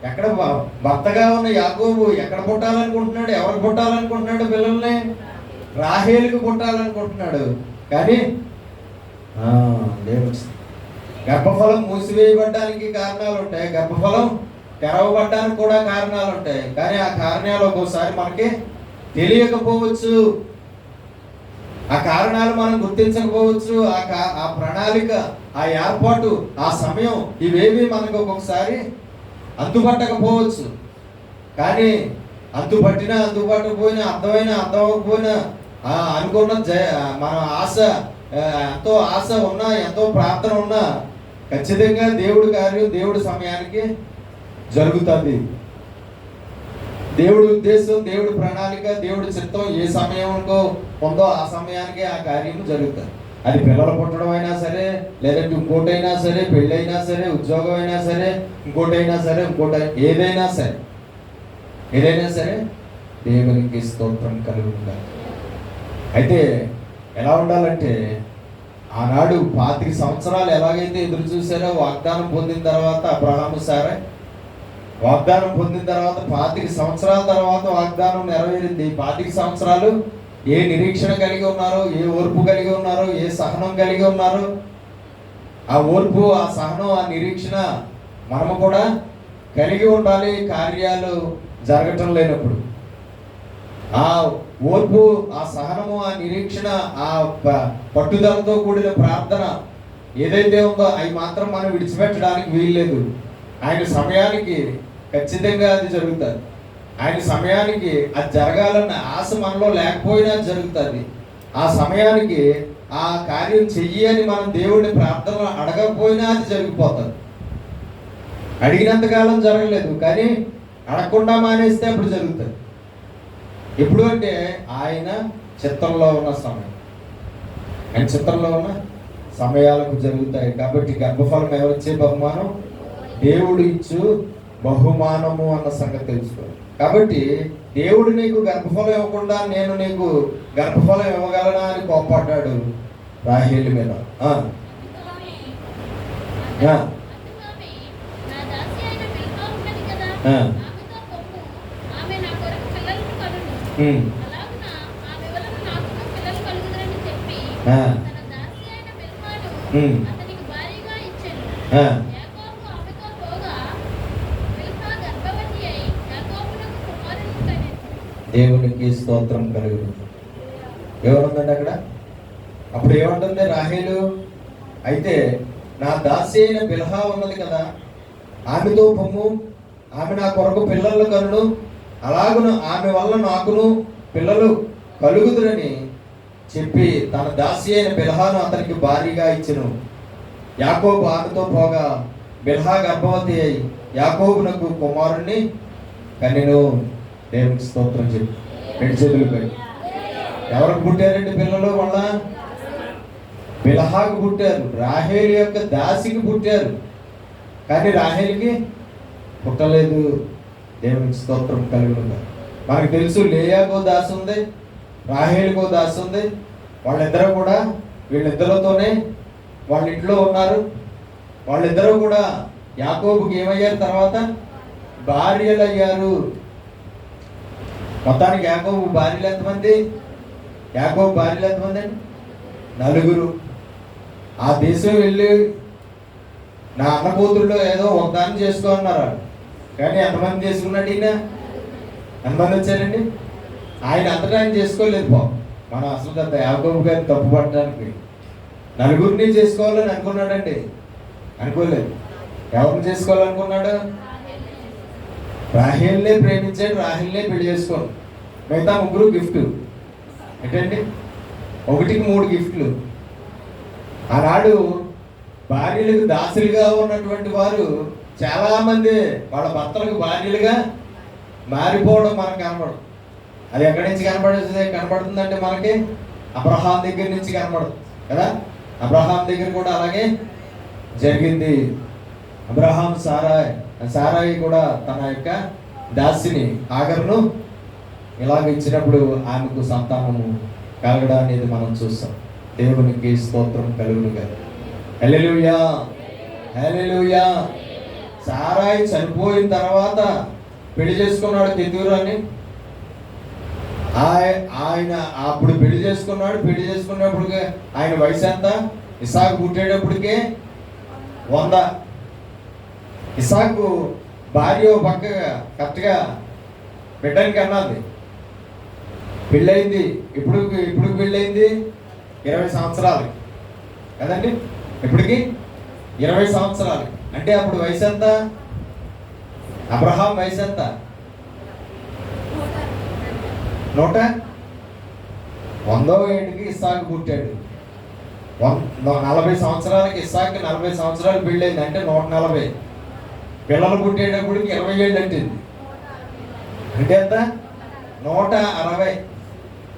ఎక్కడ భర్తగా ఉన్న యాకోబు ఎక్కడ పుట్టాలనుకుంటున్నాడు? ఎవరికి పుట్టాలనుకుంటున్నాడు? పిల్లల్ని రాహేలుకు పుట్టాలనుకుంటున్నాడు. కానీ గర్భఫలం మూసివేయబడ్డానికి కారణాలు ఉంటాయి, గర్భఫలం తెరవబడ్డానికి కూడా కారణాలు ఉంటాయి. కానీ ఆ కారణాలు ఒక్కోసారి మనకి తెలియకపోవచ్చు, ఆ కారణాలు మనం గుర్తించకపోవచ్చు. ఆ ప్రణాళిక, ఆ ఏర్పాటు, ఆ సమయం ఇవేవి మనకు ఒక్కొక్కసారి అంతుపట్టకపోవచ్చు. కానీ అంతుపట్టినా అంతుపట్టకపోయినా, అర్థం అవ్వకపోయినా, అనుకున్న మన ఆశ, ఎంతో ఆశ ఉన్నా, ఎంతో ప్రార్థన ఉన్నా ఖచ్చితంగా దేవుడి కార్యం దేవుడి సమయానికి జరుగుతుంది. దేవుడి ఉద్దేశం, దేవుడి ప్రణాళిక, దేవుడి చిత్తం ఏ సమయంలో ఉందో ఆ సమయానికి ఆ కార్యం జరుగుతుంది. అది పిల్లలు పుట్టడం అయినా సరే, లేదంటే ఇంకోటైనా సరే, పెళ్ళైనా సరే, ఉద్యోగం అయినా సరే, ఇంకోటైనా సరే, ఏదైనా సరే దేవునికి స్తోత్రం కలిగి ఉండాలి. అయితే ఎలా ఉండాలంటే, ఆనాడు 25 సంవత్సరాలు ఎలాగైతే ఎదురు చూసారో వాగ్దానం పొందిన తర్వాత అబ్రహాము సారా వాగ్దానం పొందిన తర్వాత 25 సంవత్సరాల తర్వాత వాగ్దానం నెరవేరింది. 25 సంవత్సరాలు ఏ నిరీక్షణ కలిగి ఉన్నారో, ఏ ఓర్పు కలిగి ఉన్నారో, ఏ సహనం కలిగి ఉన్నారో, ఆ ఓర్పు, ఆ సహనం, ఆ నిరీక్షణ మనము కూడా కలిగి ఉండాలి. కార్యాలు జరగటం లేనప్పుడు ఆ ఓర్పు, ఆ సహనము, ఆ నిరీక్షణ, ఆ పట్టుదలతో కూడిన ప్రార్థన ఏదైతే ఉందో అవి మాత్రం మనం విడిచిపెట్టడానికి వీల్లేదు. ఆయన సమయానికి ఖచ్చితంగా అది జరుగుతుంది. ఆయన సమయానికి అది జరగాలన్న ఆశ మనలో లేకపోయినా జరుగుతుంది. ఆ సమయానికి ఆ కార్యం చెయ్యి అని మనం దేవుడిని ప్రార్థన అడగకపోయినా అది జరిగిపోతుంది. అడిగినంతకాలం జరగలేదు, కానీ అడగకుండా మానేస్తే అప్పుడు జరుగుతుంది. ఎప్పుడు అంటే ఆయన చిత్తంలో ఉన్న సమయం, ఆయన చిత్తంలో ఉన్న సమయాలకు జరుగుతాయి. కాబట్టి గర్భఫలం ఎవరిచ్చే బహుమానం? దేవుడు ఇచ్చు బహుమానము అన్న సంగతి తెలుసుకో. కాబట్టి దేవుడు నీకు గర్భఫలం ఇవ్వకుండా నేను నీకు గర్భఫలం ఇవ్వగలనా అని కోప్పడ్డాడు రాహేలు మీద. దేవునికి స్తోత్రం కలుగును. ఎవరుందండి అక్కడ? అప్పుడు ఏమంటుంది రాహేలు? అయితే నా దాసి అయిన బిల్హా ఉన్నది కదా, ఆమెతో పొమ్ము, ఆమె నా కొరకు పిల్లలు కనును, అలాగును ఆమె వల్ల నాకును పిల్లలు కలుగుదురని చెప్పి తన దాసి అయిన బిల్హాను అతనికి భారీగా ఇచ్చెను. యాకోబు ఆమెతో పోగా బిల్హా గర్భవతి అయి యాకోబునకు కుమారుణ్ణి కనెను. దేవునికి స్తోత్రం చెప్పి 2 చేతులు పెట్టి. ఎవరికి పుట్టారండి పిల్లలు? వాళ్ళ బిల్హాకు పుట్టారు, రాహేలు యొక్క దాసికి పుట్టారు. కానీ రాహేలుకి పుట్టలేదు. దేవునికి స్తోత్రం కలుగుతుంది. మనకు తెలుసు, లేయాకో దాసి ఉంది, రాహేలుకో దాసి ఉంది. వాళ్ళిద్దరూ కూడా వీళ్ళిద్దరితోనే వాళ్ళ ఇంట్లో ఉన్నారు. వాళ్ళిద్దరూ కూడా యాకోబుకి ఏమయ్యారు? తర్వాత భార్యలు అయ్యారు. మొత్తానికి యాకోబు భార్యలు ఎంతమంది? యాకోబు భార్యలు ఎంతమంది అండి? 4. ఆ దేశం వెళ్ళి నా అన్న కూతురులో ఏదో ఒకదాన్ని చేసుకో అన్నారు. కానీ ఎంతమంది చేసుకున్నాడు ఈయన? ఎంతమంది వచ్చారండి? ఆయన అంతటా ఆయన చేసుకోలేదు. మనం అసలు యాకోబు గారిని తప్పు పట్టడానికి 4 చేసుకోవాలని అనుకున్నాడండి. అనుకోలేదు. ఎవరిని చేసుకోవాలనుకున్నాడు? రాహేల్నే ప్రేమించాడు, రాహేల్నే పెళ్లి చేసుకోండి. మిగతా 3 గిఫ్ట్. ఏంటండి? 1కి 3 గిఫ్ట్లు. ఆనాడు భార్యలకు దాసులుగా ఉన్నటువంటి వారు చాలా మంది వాళ్ళ భర్తలకు భార్యలుగా మారిపోవడం మనకు కనపడదు. అది ఎక్కడి నుంచి కనపడుతుందంటే మనకి అబ్రహాం దగ్గర నుంచి కనపడుతుంది కదా. అబ్రహాం దగ్గర కూడా అలాగే జరిగింది. అబ్రహాం సారాయి కూడా తన యొక్క దాసిని హాగరును ఇలాగ ఇచ్చినప్పుడు ఆమెకు సంతానము కలగడం అనేది మనం చూస్తాం. దేవునికి స్తోత్రం కలుగునుగా. హల్లెలూయా, హల్లెలూయా. సారాయి చనిపోయిన తర్వాత పెళ్లి చేసుకున్నాడు కెతూరాని. ఆయన అప్పుడు పెళ్లి చేసుకున్నాడు. పెళ్లి చేసుకున్నప్పుడు ఆయన వయసు ఎంత? ఇసాకు పుట్టేటప్పటికే 100. ఇసాకు భార్య పక్కగా కరెక్ట్గా బిడ్డనికి అన్నది. పెళ్ళయింది. ఇప్పుడు పెళ్ళయింది 20 సంవత్సరాలు కదండి. ఇప్పటికి 20 సంవత్సరాలు అంటే అప్పుడు వయసు ఎంత? అబ్రహాం వయసు ఎంత? 100వ ఏటికి ఇస్సాకు పుట్టాడు. 40 సంవత్సరాలకి ఇస్సాకు 40 సంవత్సరాలు పెళ్ళైంది. అంటే 140. పిల్లలు పుట్టేటప్పటికి 20 ఏళ్ళు అంటుంది. అంటే ఎంత?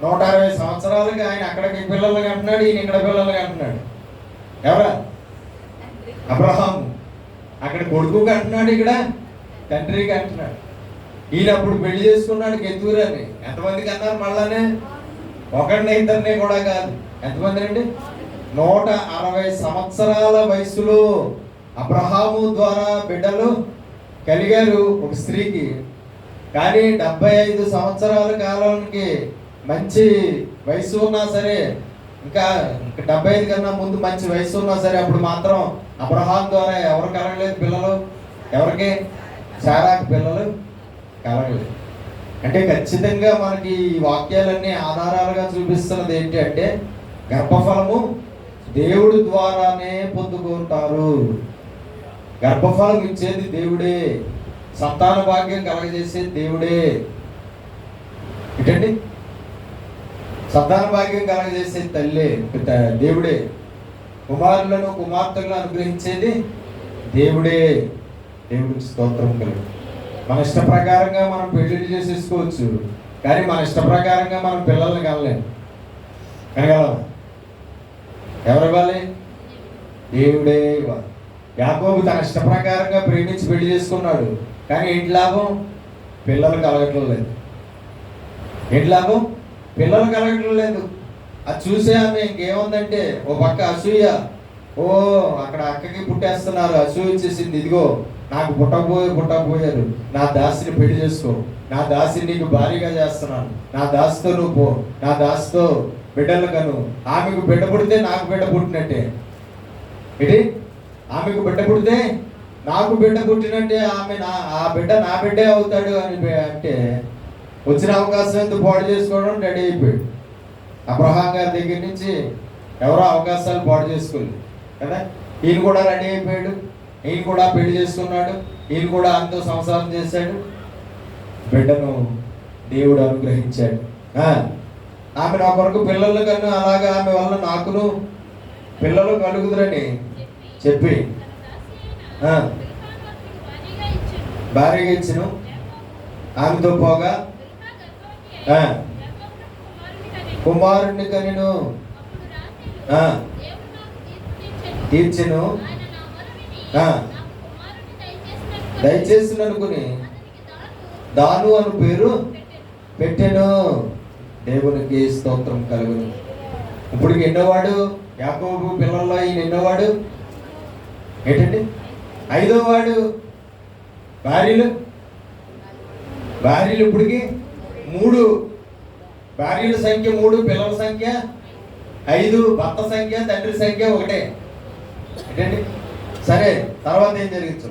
160 సంవత్సరాలకి ఆయన అక్కడికి పిల్లలకి అంటున్నాడు, ఈయన ఇక్కడ పిల్లలకి అంటున్నాడు. ఎవరా? అబ్రహాము. అక్కడ కొడుకుకి అంటున్నాడు, ఇక్కడ తండ్రికి అంటున్నాడు. ఈయన అప్పుడు పెళ్లి చేసుకున్నాడు కెతూరాని. ఎంతమందికి అన్నారు? మళ్ళానే 1 కూడా కాదు. ఎంతమంది అండి? 160 సంవత్సరాల వయసులో అబ్రహాము ద్వారా బిడ్డలు కలిగారు ఒక స్త్రీకి. కానీ 75 సంవత్సరాల కాలానికి మంచి వయసు ఉన్నా సరే, ఇంకా 75 కన్నా ముందు మంచి వయసు ఉన్నా సరే, అప్పుడు మాత్రం అబ్రహాం ద్వారా ఎవరు కలగలేదు పిల్లలు? ఎవరికి? సారాకి పిల్లలు కలగలేదు. అంటే ఖచ్చితంగా మనకి ఈ వాక్యాలన్నీ ఆధారాలుగా చూపిస్తున్నది ఏంటి అంటే, గర్భఫలము దేవుడి ద్వారానే పొందుకుంటారు. గర్భఫలం ఇచ్చేది దేవుడే. సంతాన భాగ్యం కలగజేసేది దేవుడే. ఏంటండి? సంతాన భాగ్యం కలగజేసేది తల్లే, దేవుడే. కుమారులను కుమార్తెలను అనుగ్రహించేది దేవుడే. దేవుడికి స్తోత్రం కలుగు. మన ఇష్ట ప్రకారంగా మనం పెళ్లిళ్ళు చేసేసుకోవచ్చు, కానీ మన ఇష్ట ప్రకారంగా మనం పిల్లల్ని కనలేము. కనగలమా? ఎవరు ఇవ్వాలి? దేవుడే ఇవ్వాలి. యాకోబు తన ఇష్ట ప్రకారంగా ప్రేమించి పెళ్లి చేసుకున్నాడు, కానీ ఏంటి లాభం? పిల్లలు కలగటం లేదు. ఏంటి లాభం? పిల్లలు కలగటం లేదు. అది చూసే ఆమె ఇంకేముందంటే, ఓ పక్క అసూయ. ఓ అక్కడ అక్కకి పుట్టేస్తున్నారు, అసూయ వచ్చేసింది. ఇదిగో నాకు పుట్టకపోయారు, నా దాసిని పెళ్లి చేసుకో, నా దాసిని నీకు భారీగా చేస్తున్నాను, నా దాసితో నువ్వు పో, నా దాసితో బిడ్డలు కను. ఆమెకు బిడ్డ పుడితే నాకు బిడ్డ పుట్టినట్టే. ఏంటి? ఆమెకు బిడ్డ పుడితే నాకు బిడ్డ పుట్టినట్టే. ఆ బిడ్డ నా బిడ్డే అవుతాడు అని అంటే, వచ్చిన అవకాశం ఎందుకు పాడు చేసుకోవడం రెడీ అయిపోయాడు. అబ్రహాం గారి దగ్గర నుంచి ఎవరో అవకాశాలు పాడు చేసుకోలేదు కదా. ఈయన కూడా రెడీ అయిపోయాడు, ఈయన కూడా పెళ్లి చేసుకున్నాడు, ఈయన కూడా అంతో సంసారం చేశాడు. బిడ్డను దేవుడు అనుగ్రహించాడు. ఆమె నా కొరకు పిల్లలు కన్నా అలాగా ఆమె వల్ల నాకును పిల్లలు కలుగుదురని చెప్పి భార్యగా ఇచ్చిన ఆమెతో పోగా కుమారుణ్ణి కనిను తీర్చెను. దయచేసి అనుకుని దాను అను పేరు పెట్టెను. దేవునికి స్తోత్రం కలుగును. ఇప్పుడు ఎన్నోవాడు? యాకోబు పిల్లల్లో ఈయన ఎన్నోవాడు? ఏంటండి? 5వ వాడు. భార్యలు ఇప్పటికి 3. భార్యల సంఖ్య 3, పిల్లల సంఖ్య 5, భర్త సంఖ్య, తండ్రి సంఖ్య 1. ఏంటండి? సరే, తర్వాత ఏం జరిగించు?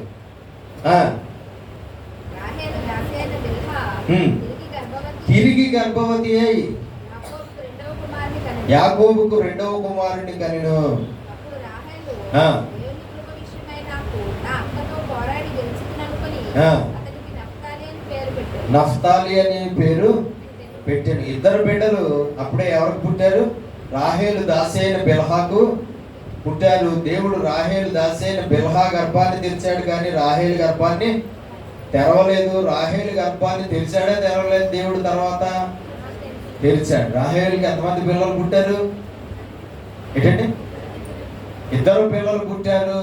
తిరిగి గర్భవతి అయి యాకోబుకు 2వ కుమారుని కనెను. నఫ్తాలి అనే పేరు పెట్టాను. 2 బిడ్డలు అప్పుడే ఎవరికి పుట్టారు? రాహేలు దాసి అయిన బిల్హాకు పుట్టారు. దేవుడు రాహేలు దాసి అయిన బిల్హా గర్భాన్ని తెరిచాడు, కానీ రాహేలు గర్భాన్ని తెరవలేదు. రాహేలు గర్భాన్ని తెరిచాడా తెరవలేదు? దేవుడు తర్వాత తెరిచాడు. రాహేలుకి ఎంతమంది పిల్లలు పుట్టారు? ఏంటండి? 2 పిల్లలు పుట్టారు,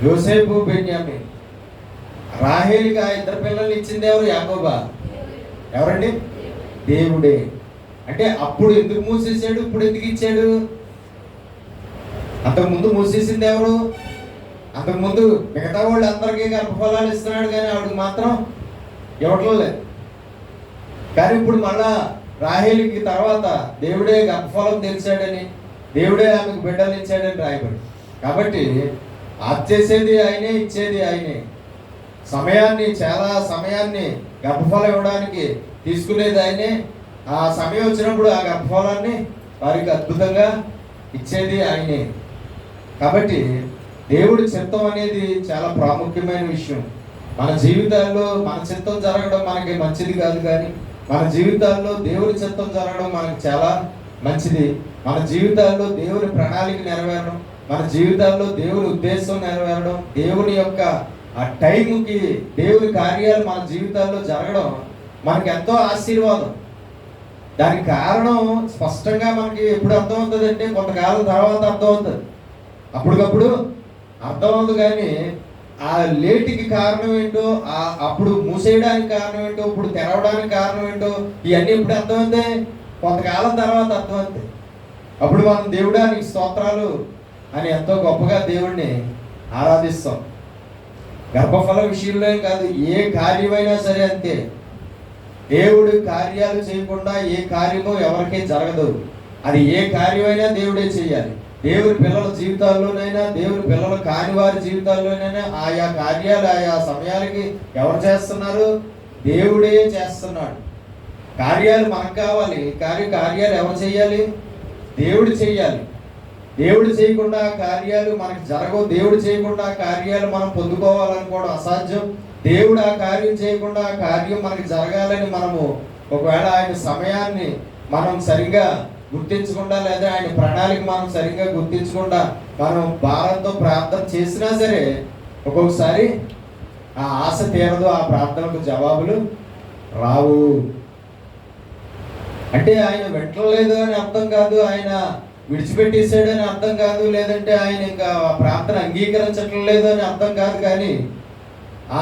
యోసేపు, బెన్యామీన్. రాహేలుకి ఆ 2 పిల్లల్ని ఇచ్చింది ఎవరు? యాకోబా. ఎవరండి? దేవుడే. అంటే అప్పుడు ఎందుకు మూసేసాడు, ఇప్పుడు ఎందుకు ఇచ్చాడు? అంతకుముందు మూసేసింది ఎవరు? అంతకుముందు మిగతా వాళ్ళు అందరికీ గర్భఫలాలు ఇస్తున్నాడు, కానీ ఆవిడకి మాత్రం ఇవ్వట్లేదు. కానీ ఇప్పుడు మళ్ళా రాహేలుకి తర్వాత దేవుడే గర్భఫలం తెలిసాడని, దేవుడే ఆమెకు బిడ్డలు ఇచ్చాడని రాయబడి. కాబట్టి చేసేది ఆయనే, ఇచ్చేది ఆయనే. చాలా సమయాన్ని గర్భఫలం ఇవ్వడానికి తీసుకునేది ఆయనే. ఆ సమయం వచ్చినప్పుడు ఆ గర్భఫలాన్ని వారికి అద్భుతంగా ఇచ్చేది ఆయనే. కాబట్టి దేవుడి చిత్తం అనేది చాలా ప్రాముఖ్యమైన విషయం. మన జీవితాల్లో మన చిత్తం జరగడం మనకి మంచిది కాదు, కానీ మన జీవితాల్లో దేవుని చిత్తం జరగడం మనకి చాలా మంచిది. మన జీవితాల్లో దేవుని ప్రణాళిక నెరవేరడం, మన జీవితాల్లో దేవుని ఉద్దేశం నెరవేరడం, దేవుని యొక్క ఆ టైంకి దేవుని కార్యాలు మన జీవితాల్లో జరగడం మనకి ఎంతో ఆశీర్వాదం. దానికి కారణం స్పష్టంగా మనకి ఎప్పుడు అర్థమవుతుంది అంటే కొంతకాలం తర్వాత అర్థమవుతుంది. అప్పటికప్పుడు అర్థమవుతుంది, కానీ ఆ లేటికి కారణం ఏంటో, అప్పుడు మూసేయడానికి కారణం ఏంటో, ఇప్పుడు తెరవడానికి కారణం ఏంటో, ఇవన్నీ ఇప్పుడు అర్థమవుతాయి. కొంతకాలం తర్వాత అర్థమవుతాయి. అప్పుడు మనం దేవుడానికి స్తోత్రాలు అని ఎంతో గొప్పగా దేవుడిని ఆరాధిస్తాం. గర్భఫల విషయంలో కాదు, ఏ కార్యమైనా సరే అంతే. దేవుడు కార్యాలు చేయకుండా ఏ కార్యమో ఎవరికీ జరగదు. అది ఏ కార్యమైనా దేవుడే చేయాలి. దేవుని పిల్లల జీవితాల్లోనైనా, దేవుని పిల్లలు కాని వారి జీవితాల్లోనైనా ఆయా కార్యాలు ఆయా సమయాలకి ఎవరు చేస్తున్నారు? దేవుడే చేస్తున్నాడు. కార్యాలు మనకు కావాలి, కార్యాలు ఎవరు చేయాలి? దేవుడు చేయాలి. దేవుడు చేయకుండా కార్యాలు మనకు జరగవు. దేవుడు చేయకుండా కార్యాలు మనం పొందుకోవాలనుకోవడం అసాధ్యం. దేవుడు ఆ కార్యం చేయకుండా ఆ కార్యం మనకి జరగాలని మనము ఒకవేళ ఆయన సమయాన్ని మనం సరిగ్గా గుర్తించకుండా, లేదా ఆయన ప్రణాళిక మనం సరిగ్గా గుర్తించకుండా మనం భారంతో ప్రార్థన చేసినా సరే ఒక్కొక్కసారి ఆ ఆశ తీరదు, ఆ ప్రార్థనకు జవాబులు రావు. అంటే ఆయన వెంటలేదు అని అర్థం కాదు, ఆయన విడిచిపెట్టేసాడని అర్థం కాదు, లేదంటే ఆయన ఇంకా ప్రార్థన అంగీకరించటం లేదు అని అర్థం కాదు. కానీ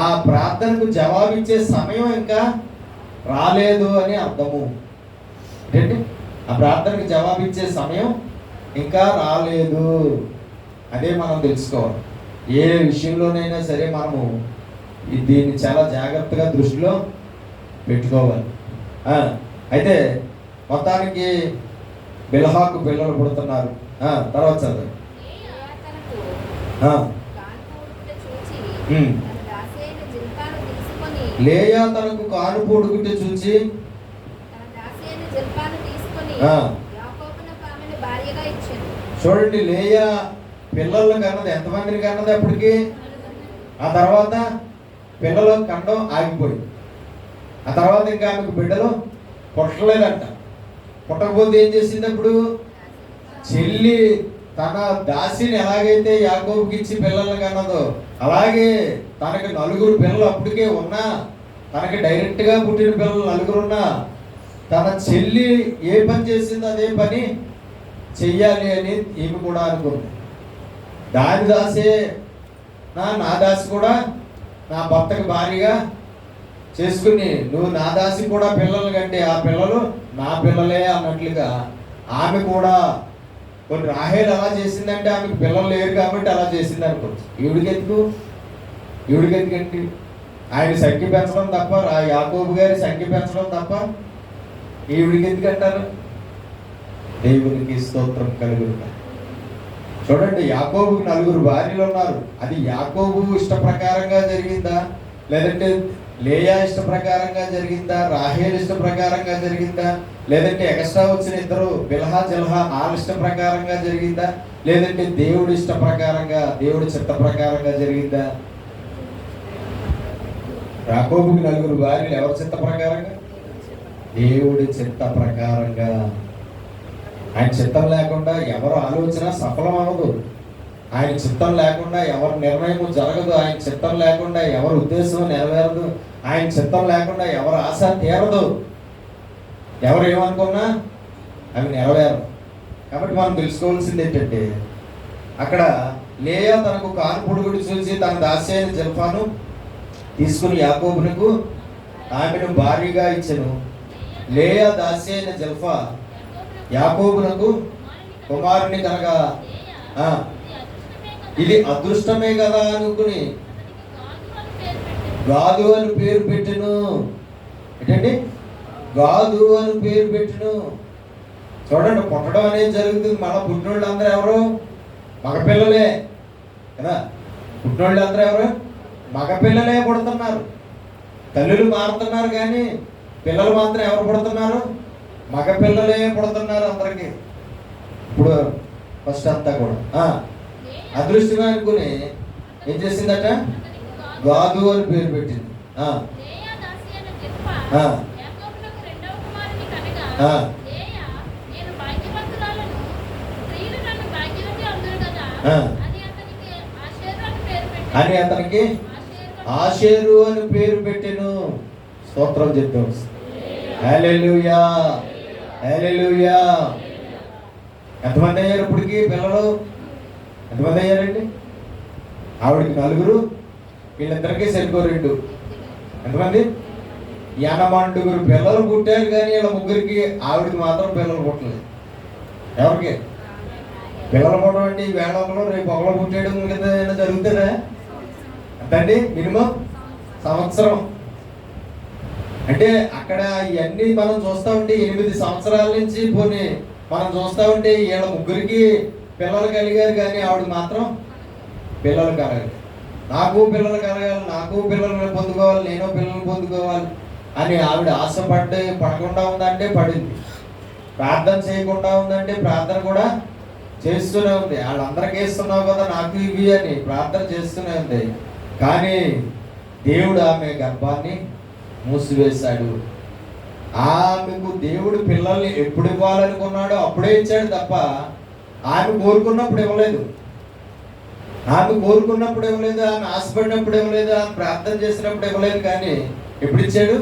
ఆ ప్రార్థనకు జవాబిచ్చే సమయం ఇంకా రాలేదు అని అర్థము. ఏంటి? ఆ ప్రార్థనకు జవాబిచ్చే సమయం ఇంకా రాలేదు. అదే మనం తెలుసుకోవాలి. ఏ విషయంలోనైనా సరే మనము దీన్ని చాలా జాగ్రత్తగా దృష్టిలో పెట్టుకోవాలి. అయితే మొత్తానికి బిల్హాకు పిల్లలు పుడుతున్నారు. తర్వాత చదవండి. లేయా తనకు కానుపూడుకుంటే చూచి చూడండి, లేయా పిల్లలను కన్నది. ఎంతమందిని కన్నది అప్పటికి? ఆ తర్వాత పిల్లలు కనడం ఆగిపోయింది. ఆ తర్వాత ఇంకా ఆమెకు బిడ్డలు పుట్టలేదంట. పుట్టకపోతే ఏం చేసింది? అప్పుడు చెల్లి తన దాసిని ఎలాగైతే యాకోబుకి ఇచ్చి పిల్లల్ని కన్నదో, అలాగే తనకి 4 పిల్లలు అప్పటికే ఉన్నా, తనకి డైరెక్ట్గా పుట్టిన పిల్లలు 4 ఉన్నా, తన చెల్లి ఏ పని చేసిందో అదే పని చెయ్యాలి అని ఈమె కూడా అనుకుంది. దాని దాసే నా దాసి కూడా నా భర్తకు భార్యగా చేసుకుని, నువ్వు నా దాసి కూడా పిల్లలు కంటే ఆ పిల్లలు నా పిల్లలే అన్నట్లుగా ఆమె కూడా కొన్ని రాహేలు అలా చేసిందంటే ఆమెకు పిల్లలు లేరు కాబట్టి అలా చేసింది అనుకోవచ్చు. ఈవిడికెందుకండి ఆయన సంఖ్య పెంచడం తప్ప, యాకోబు గారి సంఖ్య పెంచడం తప్ప ఈవిడికి ఎందుకంటారు? దేవునికి స్తోత్రం కలుగును. చూడండి, యాకోబుకి 4 భార్యలు ఉన్నారు. అది యాకోబు ఇష్ట ప్రకారంగా జరిగిందా, లేదంటే లేయా ఇష్ట ప్రకారంగా జరిగిందా, రాహేల్ ఇష్ట ప్రకారంగా జరిగిందా, లేదంటే ఎక్స్ట్రా వచ్చిన ఇద్దరు బిల్హా జిల్హా వాళ్ళ ఇష్ట ప్రకారంగా జరిగిందా, లేదంటే దేవుడి ఇష్ట ప్రకారంగా, దేవుడి చిత్త ప్రకారంగా జరిగిందా? యాకోబుకి 4 భార్యలు ఎవరి చిత్త ప్రకారంగా? దేవుడి చిత్త ప్రకారంగా. ఆయన చిత్తం లేకుండా ఎవరు ఆలోచన సఫలం అవ్వదు. ఆయన చిత్తం లేకుండా ఎవరి నిర్ణయం జరగదు. ఆయన చిత్తం లేకుండా ఎవరి ఉద్దేశం నెరవేరదు. ఆయన చిత్తం లేకుండా ఎవరి ఆశ తీరదు. ఎవరు ఏమనుకున్నా అవి నెరవేరదు. కాబట్టి మనం తెలుసుకోవాల్సింది ఏంటంటే, అక్కడ లేయా తనకు కాన్పుడుగుడు చూసి తన దాసి అయిన జిల్పాను తీసుకుని యాకోబునకు ఆమెను భార్యగా ఇచ్చెను. లేయా దాసి అయిన జిల్పా యాకోబునకు కుమారుని కనుక ఇది అదృష్టమే కదా అనుకుని గాదు అని పేరు పెట్టెను. ఏంటండి? గాదు అని పేరు పెట్టెను. చూడండి, పుట్టడం అనేది జరుగుతుంది. మళ్ళీ పుట్టినోళ్ళు అందరూ ఎవరు? మగపిల్లలే కదా. పుట్టినోళ్ళు అందరూ ఎవరు? మగపిల్లలే పుడుతున్నారు. తల్లులు మారుతున్నారు కానీ పిల్లలు మాత్రం ఎవరు పుడుతున్నారు? మగపిల్లలే పుడుతున్నారు అందరికి. ఇప్పుడు ఫస్ట్ అంతా కూడా అదృష్టమే అనుకుని ఏం చేసిందట? గాదు అని పేరు పెట్టింది. అని అతనికి ఆషేరు అని పేరు పెట్టెను. స్తోత్రం చెప్తాం. హల్లెలూయా, హల్లెలూయా. ఎంతమంది అయ్యారు ఇప్పటికి పిల్లలు? ఎంతమంది అయ్యారండి? ఆవిడికి 4, వీళ్ళిద్దరికీ సరిపో 2. ఎంతమంది? 80 పిల్లలు పుట్టారు కానీ వీళ్ళ ముగ్గురికి, ఆవిడికి మాత్రం పిల్లలు పుట్టలేదు. ఎవరికి పిల్లలు పుట్టడం అంటే వేళ ఒకరు రేపు ఒకరు పుట్టేయడం కదా జరుగుతుందా? అంతండి. మినిమం సంవత్సరం. అంటే అక్కడ ఇవన్నీ మనం చూస్తూ ఉంటే 8 సంవత్సరాల నుంచి పోనీ మనం చూస్తూ ఉంటే వీళ్ళ ముగ్గురికి పిల్లలు కలిగారు కానీ ఆవిడ మాత్రం పిల్లలు కలగాలి. నాకు పిల్లలు కలగాలి, నాకు పిల్లలు పొందుకోవాలి, నేను పిల్లలు పొందుకోవాలి అని ఆవిడ పడకుండా ఉందంటే పడింది. ప్రార్థన చేయకుండా ఉందంటే ప్రార్థన కూడా చేస్తూనే ఉంది. వాళ్ళందరికీ ఇస్తున్నావు కదా నాకు ఇవి అని ప్రార్థన చేస్తూనే ఉంది. కానీ దేవుడు ఆమె గర్భాన్ని మూసివేశాడు. ఆమెకు దేవుడు పిల్లల్ని ఎప్పుడు ఇవ్వాలనుకున్నాడో అప్పుడే ఇచ్చాడు తప్ప ఆమె కోరుకున్నప్పుడు ఇవ్వలేదు. ఆమె కోరుకున్నప్పుడు ఇవ్వలేదు, ఆమె ఆశపడినప్పుడు ఇవ్వలేదు, ఆమె ప్రార్థన చేసినప్పుడు ఇవ్వలేదు. కానీ ఎప్పుడు ఇచ్చాడు?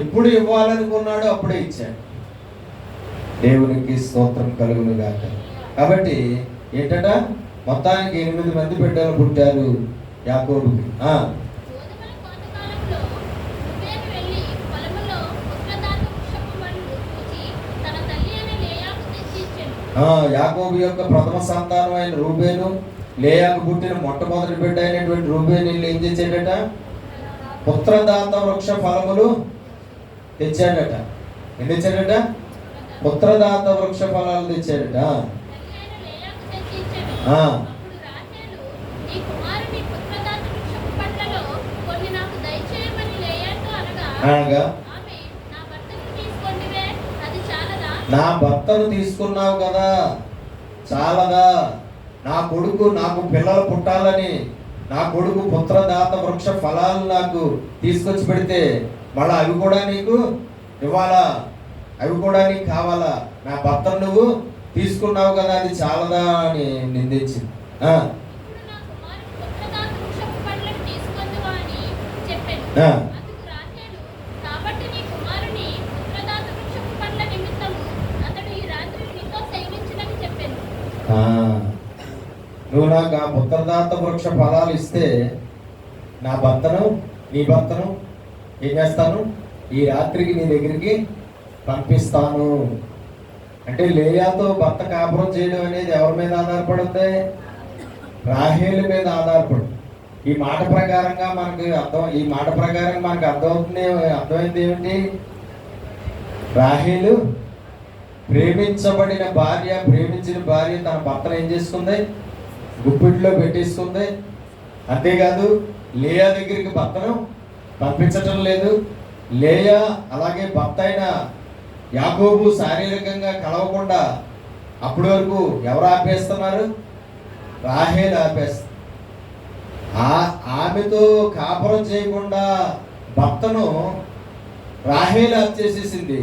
ఎప్పుడు ఇవ్వాలనుకున్నాడో అప్పుడే ఇచ్చాడు. దేవునికి స్తోత్రం కలుగును గాక. కాబట్టి ఏంటట? మొత్తానికి 8 మంది బిడ్డలు పుట్టారు యాకోబుకి. యాకోబు యొక్క ప్రథమ సంతానం అయిన రూబేను, లేయాకు పుట్టిన మొట్టమొదటి బిడ్డ అయినటువంటి రూబేను ఏం తెచ్చాడట? పుత్రదాత వృక్ష ఫలములు తెచ్చాడట. ఏం తెచ్చాడట? పుత్రదాత వృక్ష ఫలాలు తెచ్చాడట. అనగా నా భర్తను తీసుకున్నావు కదా, చాలదా? నా కొడుకు నాకు పిల్లలు పుట్టాలని, నా కొడుకు పుత్రదాత వృక్ష ఫలాలు నాకు తీసుకొచ్చి పెడితే మళ్ళీ అవి కూడా నీకు ఇవ్వాలా? అవి కూడా నీకు కావాలా? నా భర్తను నువ్వు తీసుకున్నావు కదా, అది చాలదా అని నిందించింది. నువ్వు నాకు ఆ పుత్రదాత వృక్ష ఫలాలు ఇస్తే నా భర్తను, నీ భర్తను ఏం చేస్తాను? ఈ రాత్రికి నీ దగ్గరికి పంపిస్తాను. అంటే లేయాతో భర్త కాపురం చేయడం అనేది ఎవరి మీద ఆధారపడుతుంది? రాహేలు మీద ఆధారపడు. ఈ మాట ప్రకారంగా మనకి అర్థమైంది ఏమిటి? రాహేలు ప్రేమించబడిన భార్య, ప్రేమించిన భార్య తన భర్తను ఏం చేసుకుంది? గుప్పిట్లో పెట్టేసుకుంది. అంతేకాదు లేయా దగ్గరికి భర్తను పంపించటం లేదు. లేయా అలాగే భర్త అయిన యాకోబు శారీరకంగా కలవకుండా అప్పటి వరకు ఎవరు ఆపేస్తున్నారు? రాహేలు ఆపేస్తుంది. ఆమెతో కాపురం చేయకుండా భర్తను రాహేలు ఆప్ చేసేసింది.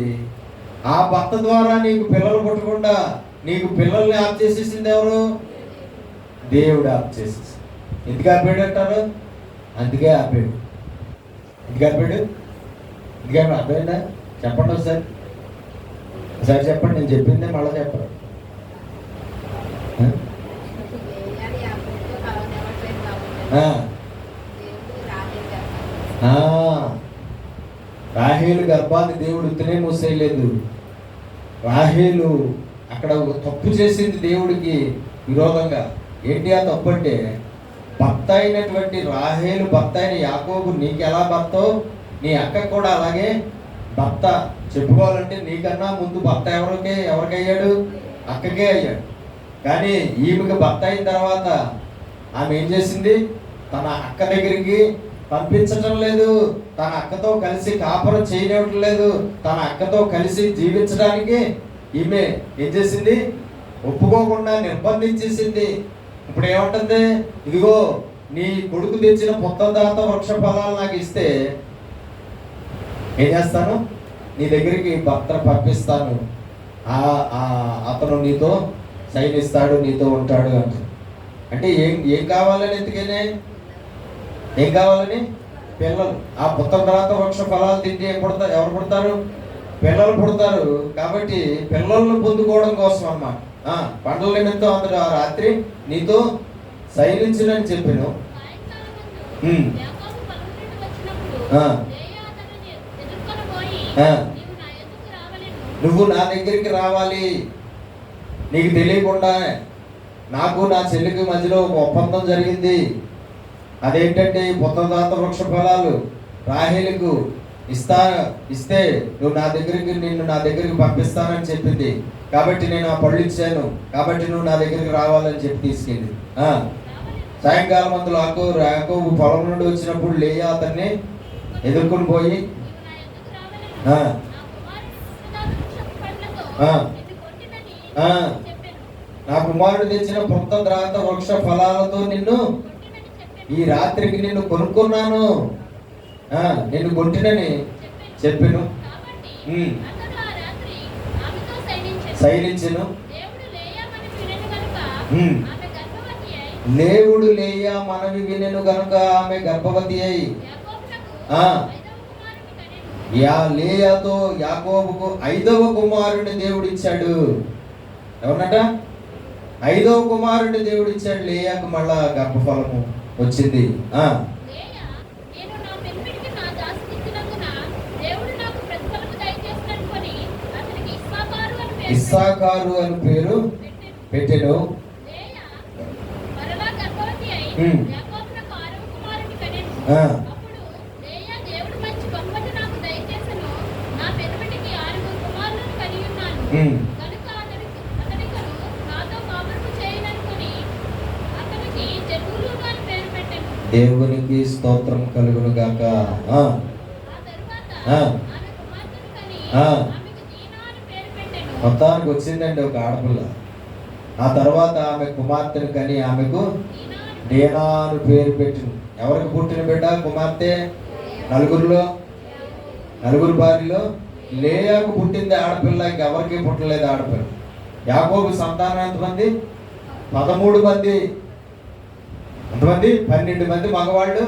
ఆ భర్త ద్వారా నీకు పిల్లలు పుట్టకుండా నీకు పిల్లల్ని ఆప్ చేసేసింది ఎవరు? దేవుడు ఆప్ చేసేసి. ఎందుకు ఆపాడు అంటారు? అందుకే ఆపాడు. ఎందుకు ఆపాడు? ఎందుకే అర్థమైందా? చెప్పండి ఒకసారి చెప్పండి. నేను చెప్పిందే మళ్ళీ చెప్పరు. రాహేలు గర్భాన్ని దేవుడు ఉత్తనే మూసేయలేదు. రాహేలు అక్కడ తప్పు చేసింది దేవుడికి విరోధంగా. ఏంటి ఆ తప్పు అంటే, భర్త అయినటువంటి రాహేలు భర్త అయిన యాకోబు నీకు ఎలా భర్తో నీ అక్కకు కూడా అలాగే భర్త. చెప్పుకోవాలంటే నీకన్నా ముందు భర్త ఎవరికయ్యాడు? అక్కకే అయ్యాడు. కానీ ఈమెకి భర్త అయిన తర్వాత ఆమె ఏం చేసింది? తన అక్క దగ్గరికి పంపించటం లేదు. తన అక్కతో కలిసి కాపురం చేయనివ్వటం లేదు. తన అక్కతో కలిసి జీవించడానికి ఈమె ఏం చేసింది? ఒప్పుకోకుండా నిర్బంధించేసింది. ఇప్పుడు ఏమంటుంది? ఇదిగో నీ కొడుకు తెచ్చిన పుత్రదాత వృక్ష ఫలాలు నాకు ఇస్తే ఏం చేస్తాను? నీ దగ్గరికి భర్తను పంపిస్తాను. అతను నీతో సైనిస్తాడు, నీతో ఉంటాడు అంటే ఏం కావాలని? ఎందుకనే ఏం కావాలని? పిల్లలు. ఆ పుత్రదాత వృక్ష ఫలాలు తింటే ఏం పుడతారు? ఎవరు పుడతారు? పిల్లలు పుడతారు. కాబట్టి పిల్లలను పొందుకోవడం కోసం అన్నమాట. పంటల నిమిత్తం అందరూ ఆ రాత్రి నీతో సైనించునని చెప్పాను. నువ్వు నా దగ్గరికి రావాలి. నీకు తెలియకుండా నాకు నా చెల్లికి మధ్యలో ఒక ఒప్పందం జరిగింది. అదేంటంటే పుత్రదాత వృక్ష ఫలాలు రాహేలుకు ఇస్తే నిన్ను నా దగ్గరికి పంపిస్తానని చెప్పింది. కాబట్టి నేను ఆ పళ్ళు ఇచ్చాను. కాబట్టి నువ్వు నా దగ్గరికి రావాలని చెప్పి తీసుకెళ్ళి సాయంకాలం అందులో యాకోబు పొలం నుండి వచ్చినప్పుడు లేయా అతన్ని ఎదుర్కొని పోయి నా కుమారుడు తెచ్చిన పుత్రదాత వృక్ష ఫలాలతో నిన్ను ఈ రాత్రికి నిన్ను కొనుక్కున్నాను, నిన్ను కొంటినని చెప్పాను. సైనించను. దేవుడు లేయా మనవి వినెను గనుక ఆమె గర్భవతి అయి లేయాతో యాకోబుకు 5వ కుమారుని దేవుడిచ్చాడు. ఎవరన్నట? 5వ కుమారుని దేవుడిచ్చాడు. లేయాకు మళ్ళా గర్భఫలము వచ్చింది. ఇస్సాకారు అని పేరు పెట్టెను. దేవునికి స్తోత్రం కలుగును గాక. మొత్తానికి వచ్చిందండి ఒక ఆడపిల్ల. ఆ తర్వాత ఆమె కుమార్తెను కని ఆమెకు డీనాను పేరు పెట్టింది. ఎవరికి పుట్టిన బిడ్డ కుమార్తె? నలుగురు భార్యలో లేయాకు పుట్టింది ఆడపిల్ల. ఇంకెవరికి పుట్టలేదు ఆడపిల్ల. యాకోబు సంతానం ఎంతమంది? 13 మంది. ఎంతమంది? 12 మంది మగవాళ్ళు,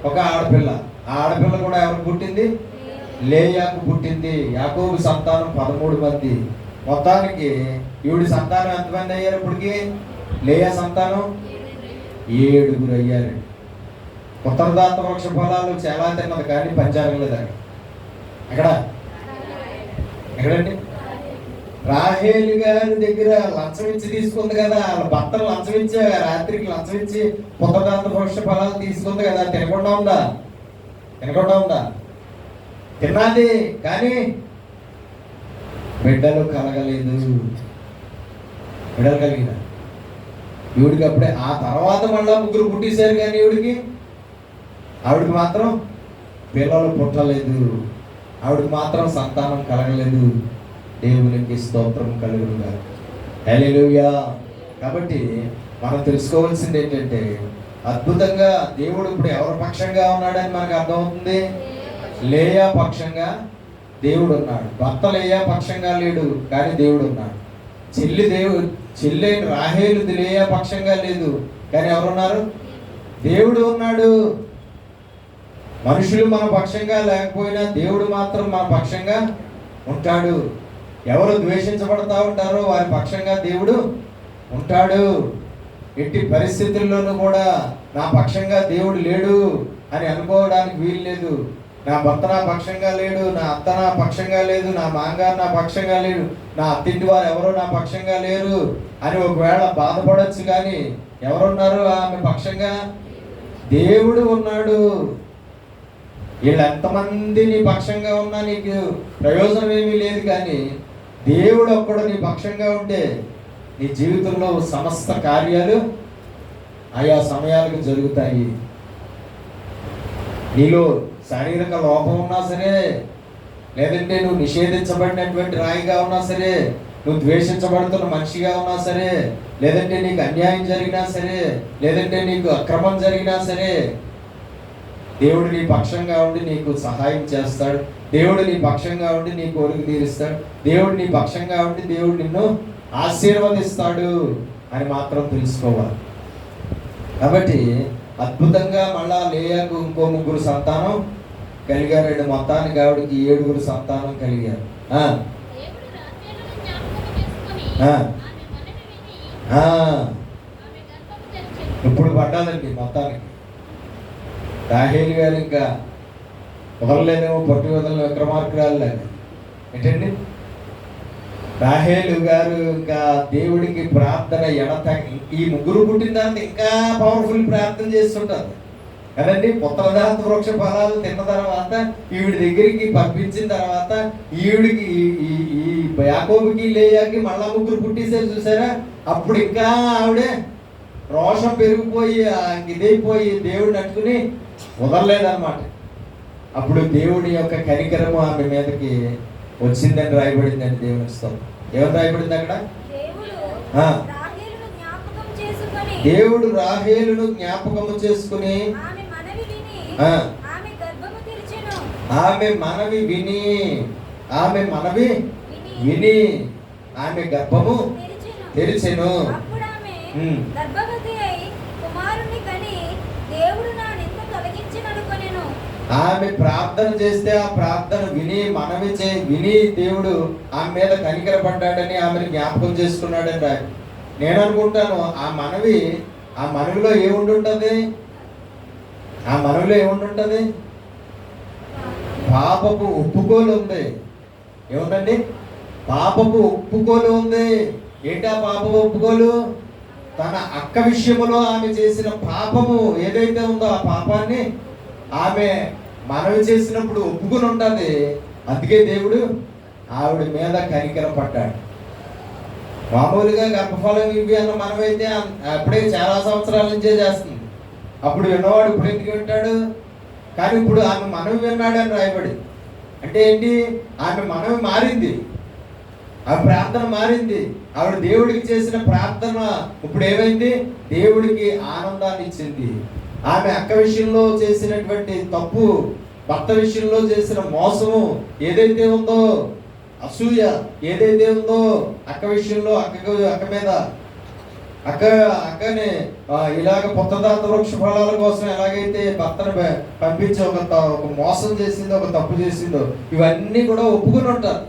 ఒక ఆడపిల్ల. ఆ ఆడపిల్ల కూడా ఎవరికి పుట్టింది? లేయాకు పుట్టింది. యాకోబు సంతానం 13 మంది. మొత్తానికి ఈవిడి సంతానం ఎంతమంది అయ్యారు? ఇప్పటికి లేయా సంతానం 7 అయ్యారు. పుత్రదాత వృక్ష ఫలాలు చాలా తిన్నది కానీ పంచారలేదు. ఎక్కడండి? రాహేలు గారి దగ్గర లంచం ఇచ్చి తీసుకుంది కదా. వాళ్ళ భర్తలు లంచం ఇచ్చి రాత్రికి లంచం ఇచ్చి పుత్రదాత వృక్ష ఫలాలు తీసుకుంది కదా. తినకుండా ఉందా? తిన్నది. కానీ బిడ్డలు కలగలేదు. బిడ్డలు కలిగిన ఈవిడికి అప్పుడే, ఆ తర్వాత మళ్ళా ముగ్గురు పుట్టేశారు, కానీ ఆవిడికి మాత్రం పిల్లలు పుట్టలేదు, ఆవిడకి మాత్రం సంతానం కలగలేదు. దేవునికి స్తోత్రం కలుగునుగా. హల్లెలూయా. కాబట్టి మనం తెలుసుకోవాల్సింది ఏంటంటే, అద్భుతంగా దేవుడు ఇప్పుడు ఎవరి పక్షంగా ఉన్నాడని మనకు అర్థమవుతుంది. లేయా పక్షంగా దేవుడు ఉన్నాడు. భర్త లేయా పక్షంగా లేడు, కానీ దేవుడు ఉన్నాడు. చెల్లి రాహేలు లేయా పక్షంగా లేదు, కానీ ఎవరున్నారు? దేవుడు ఉన్నాడు. మనుషులు మన పక్షంగా లేకపోయినా దేవుడు మాత్రం మన పక్షంగా ఉంటాడు. ఎవరు ద్వేషించబడతా ఉంటారో వారి పక్షంగా దేవుడు ఉంటాడు. ఎట్టి పరిస్థితుల్లోనూ కూడా నా పక్షంగా దేవుడు లేడు అని అనుకోవడానికి వీలు లేదు. నా భర్త నా పక్షంగా లేడు, నా అత్త నా పక్షంగా లేదు, నా మాంగారు నా పక్షంగా లేడు, నా అత్తింటి వారు ఎవరో నా పక్షంగా లేరు అని ఒకవేళ బాధపడవచ్చు, కానీ ఎవరున్నారు ఆమె పక్షంగా? దేవుడు ఉన్నాడు. వీళ్ళు ఎంతమంది నీ పక్షంగా ఉన్నా నీకు ప్రయోజనం ఏమీ లేదు, కానీ దేవుడు ఒక్కడు నీ పక్షంగా ఉంటే నీ జీవితంలో సమస్త కార్యాలు ఆయా సమయాలకు జరుగుతాయి. నీలో శారీరక లోపం ఉన్నా సరే, లేదంటే నువ్వు నిషేధించబడినటువంటి రాయిగా ఉన్నా సరే, నువ్వు ద్వేషించబడుతున్న మనిషిగా ఉన్నా సరే, లేదంటే నీకు అన్యాయం జరిగినా సరే, లేదంటే నీకు అక్రమం జరిగినా సరే, దేవుడు నీ పక్షంగా ఉండి నీకు సహాయం చేస్తాడు. దేవుడు నీ పక్షంగా ఉండి నీ కోరిక తీరుస్తాడు. దేవుడు నీ పక్షంగా ఉండి దేవుడు నిన్ను ఆశీర్వదిస్తాడు అని మాత్రం తెలుసుకోవాలి. కాబట్టి అద్భుతంగా మళ్ళా లేయాకు ఇంకో ముగ్గురు సంతానం కలిగారు. మొత్తానికి ఆవిడకి 7 సంతానం కలిగారు. ఇప్పుడు పడ్డాదండి మొత్తానికి. రాహేలు గారు ఇంకా వదలలేదేమో, పట్టు వదలని విక్రమార్కురాలు లేదు ఏంటండి. రాహేలు గారు ఇంకా దేవుడికి ప్రార్థన ఈ ముగ్గురు పుట్టిన తర్వాత ఇంకా పవర్ఫుల్ ప్రార్థన చేస్తుంటారు కదండి. పుత్రదాత వృక్ష ఫలాలు తిన్న తర్వాత ఈవిడి దగ్గరికి పంపించిన తర్వాత ఈవిడికి ఈ యాకోబుకి లేయాకి మళ్ళా ముగ్గురు పుట్టేసారు చూసారా. అప్పుడు ఇంకా ఆవిడే రోషం పెరిగిపోయి ఇదైపోయి దేవుడిని అట్టుకుని వదలలేదన్నమాట. అప్పుడు దేవుడి యొక్క కనికరము ఆమె మీదకి వచ్చిందని రాయబడిందండి. దేవుని స్తోత్రం. ఏమని రాయబడింది అక్కడ? దేవుడు రాహేలును జ్ఞాపకము చేసుకుని ఆమె మనవి విని ఆమె గర్భము తెరిచెను. ఆమె ప్రార్థన చేస్తే ఆ ప్రార్థన విని దేవుడు ఆమె మీద కనికరపడ్డాడని, ఆమెను జ్ఞాపకం చేసుకున్నాడని రాయి. నేను అనుకుంటాను ఆ మనవిలో ఏముండుంటది? ఆ మనవిలో ఏముండుంటది? పాపపు ఒప్పుకోలు ఉంది. ఏముందండి? పాపపు ఒప్పుకోలు ఉంది. ఏంటి ఆ పాపపు ఒప్పుకోలు? తన అక్క విషయములో ఆమె చేసిన పాపము ఏదైతే ఉందో ఆ పాపాన్ని ఆమె మనవి చేసినప్పుడు ఒప్పుకుని ఉంటుంది. అందుకే దేవుడు ఆవిడ మీద కనికర పడ్డాడు. మామూలుగా గర్భఫలం ఇవి అన్న మనమైతే అప్పుడే చాలా సంవత్సరాల నుంచే చేస్తుంది. అప్పుడు విన్నవాడు ఇప్పుడు ఎందుకు వింటాడు? కానీ ఇప్పుడు ఆమె మనవి విన్నాడు అని రాయబడి. అంటే ఏంటి? ఆమె మనవి మారింది, ఆ ప్రార్థన మారింది. ఆవిడ దేవుడికి చేసిన ప్రార్థన ఇప్పుడు ఏమైంది? దేవుడికి ఆనందాన్ని ఇచ్చింది. ఆమె అక్క విషయంలో చేసినటువంటి తప్పు, భర్త విషయంలో చేసిన మోసము ఏదైతే ఉందో, అసూయ ఏదైతే ఉందో అక్క విషయంలో, అక్క మీద అక్కని ఇలాగ పుత్రదాత వృక్ష ఫలాల కోసం ఎలాగైతే భర్తను పంపించి ఒక మోసం చేసిందో, ఒక తప్పు చేసిందో, ఇవన్నీ కూడా ఒప్పుకుని ఉంటారు.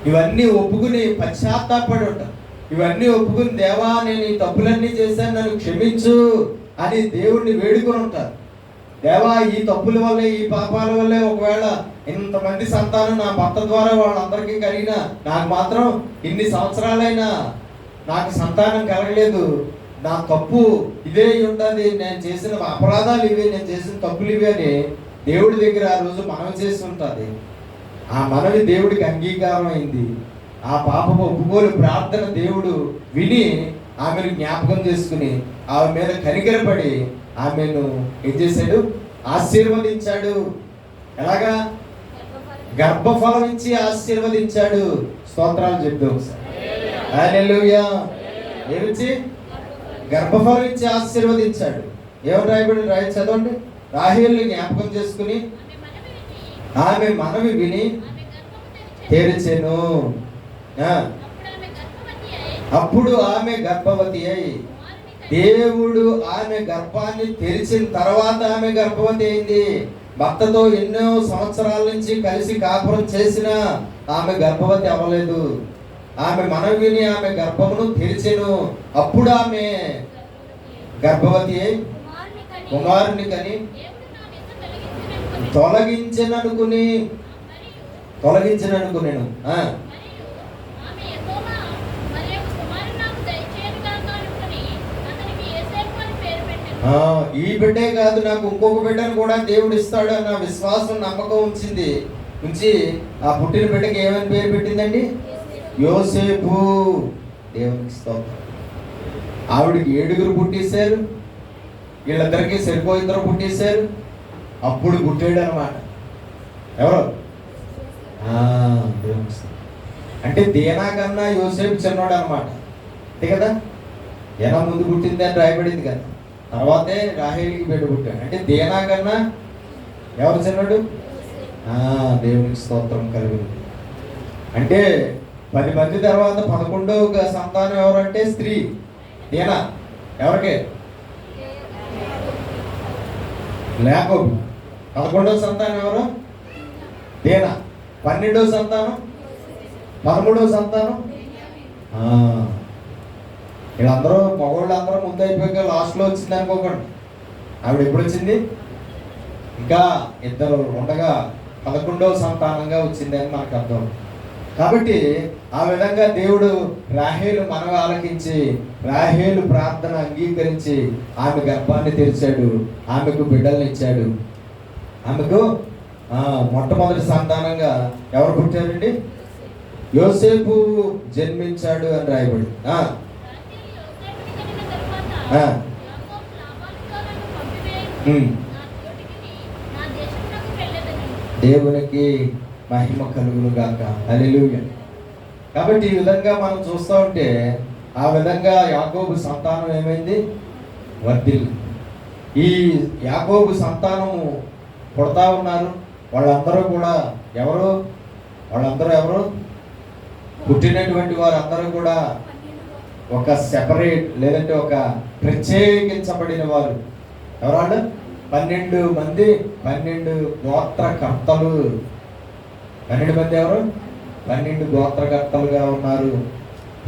ఇవన్నీ ఒప్పుకుని పశ్చాత్తాపడి ఉంటారు. ఇవన్నీ ఒప్పుకుని, దేవా నేను ఈ తప్పులన్నీ చేశాను, నన్ను క్షమించు అని దేవుణ్ణి వేడుకొని ఉంటారు. దేవా ఈ తప్పుల వల్లే, ఈ పాపాల వల్లే ఒకవేళ ఇంతమంది సంతానం నా భర్త ద్వారా వాళ్ళందరికీ కలిగిన, నాకు మాత్రం ఇన్ని సంవత్సరాలైనా నాకు సంతానం కలగలేదు, నా తప్పు ఇదే ఉంటుంది, నేను చేసిన అపరాధాలు ఇవే, నేను చేసిన తప్పులు ఇవే అని దేవుడి దగ్గర ఆ రోజు మనం చేసి ఉంటుంది. ఆ మనవి దేవుడికి అంగీకారం అయింది. ఆ పాపపు ఒప్పుకోలు ప్రార్థన దేవుడు విని ఆమెను జ్ఞాపకం చేసుకుని ఆమె మీద కనికరపడి ఆమెను ఏం చేశాడు? ఆశీర్వదించాడు. ఎలాగా? గర్భఫలం ఇచ్చి ఆశీర్వదించాడు. స్తోత్రాలు చెప్తూ ఒకసారి హల్లెలూయా. ఏమిచ్చి? గర్భఫలం ఇచ్చి ఆశీర్వదించాడు. ఏమని రాయబడి చదవండి. రాహేలుని జ్ఞాపకం చేసుకుని ఆమె మనవి విని తెరిచెను. అప్పుడు ఆమె గర్భవతి అయి, దేవుడు ఆమె గర్భాన్ని తెరిచిన తర్వాత ఆమె గర్భవతి అయింది. భర్తతో ఎన్నో సంవత్సరాల నుంచి కలిసి కాపురం చేసినా ఆమె గర్భవతి అవ్వలేదు. ఆమె మనవి విని ఆమె గర్భమును తెరిచెను. అప్పుడు ఆమె గర్భవతి అయి కుమారుని కని తొలగించననుకునేను. ఈ బిడ్డే కాదు, నాకు ఇంకొక బిడ్డను కూడా దేవుడు ఇస్తాడు అన్న విశ్వాసం, నమ్మకం ఉంచి ఆ పుట్టిన బిడ్డకి ఏమని పేరు పెట్టిందండి? యోసేపు. దేవునికి స్తోత్రం. ఆవిడికి 7 పుట్టేశారు. వీళ్ళిద్దరికి సరిపో 2 పుట్టేశారు. అప్పుడు పుట్టాడు అనమాట. ఎవరు? అంటే దేనా కన్నా యోసేపు చిన్నోడు అనమాట. అంతే కదా? దేనా ముందు పుట్టింది అని రాయబడింది కదా. తర్వాతే రాహేలుకి బిడ్డ పుట్టాడు. అంటే దేనా కన్నా ఎవరు చిన్నోడు? దేవునికి స్తోత్రం కలిగింది. అంటే 10 మంది తర్వాత 11వ సంతానం ఎవరంటే స్త్రీ. దేనా ఎవరికి? యాకోబు. 11వ సంతానం ఎవరు? దేనా. 12వ సంతానం, 13వ సంతానం. వీళ్ళందరూ మగవాళ్ళు అందరూ ముందు అయిపోయాక లాస్ట్లో వచ్చింది అనుకోకండి. ఆవిడ ఎప్పుడు వచ్చింది? ఇంకా 2 ఉండగా 11వ సంతానంగా వచ్చింది అని మనకు అర్థం. కాబట్టి ఆ విధంగా దేవుడు రాహేలు మనవి ఆలకించి రాహేలు ప్రార్థన అంగీకరించి ఆమె గర్భాన్ని తెరిచాడు. ఆమెకు బిడ్డల్ని ఇచ్చాడు. ఆమెకు మొట్టమొదటి సంతానంగా ఎవరు పుట్టారండి? యోసేపు జన్మించాడు అని రాయబడి. దేవునికి మహిమ కలుగును గాక. హల్లెలూయా. కాబట్టి ఈ విధంగా మనం చూస్తూ ఉంటే ఆ విధంగా యాకోబు సంతానం ఏమైంది? వర్ధిల్లి. ఈ యాకోబు సంతానము పుడతా ఉన్నారు. వాళ్ళందరూ కూడా ఎవరు? పుట్టినటువంటి వారందరూ కూడా ఒక సెపరేట్, లేదంటే ఒక ప్రత్యేకించబడిన వారు. ఎవరు? 12 మంది, 12 గోత్రకర్తలు. 12 మంది ఎవరు? 12 గోత్రకర్తలుగా ఉన్నారు.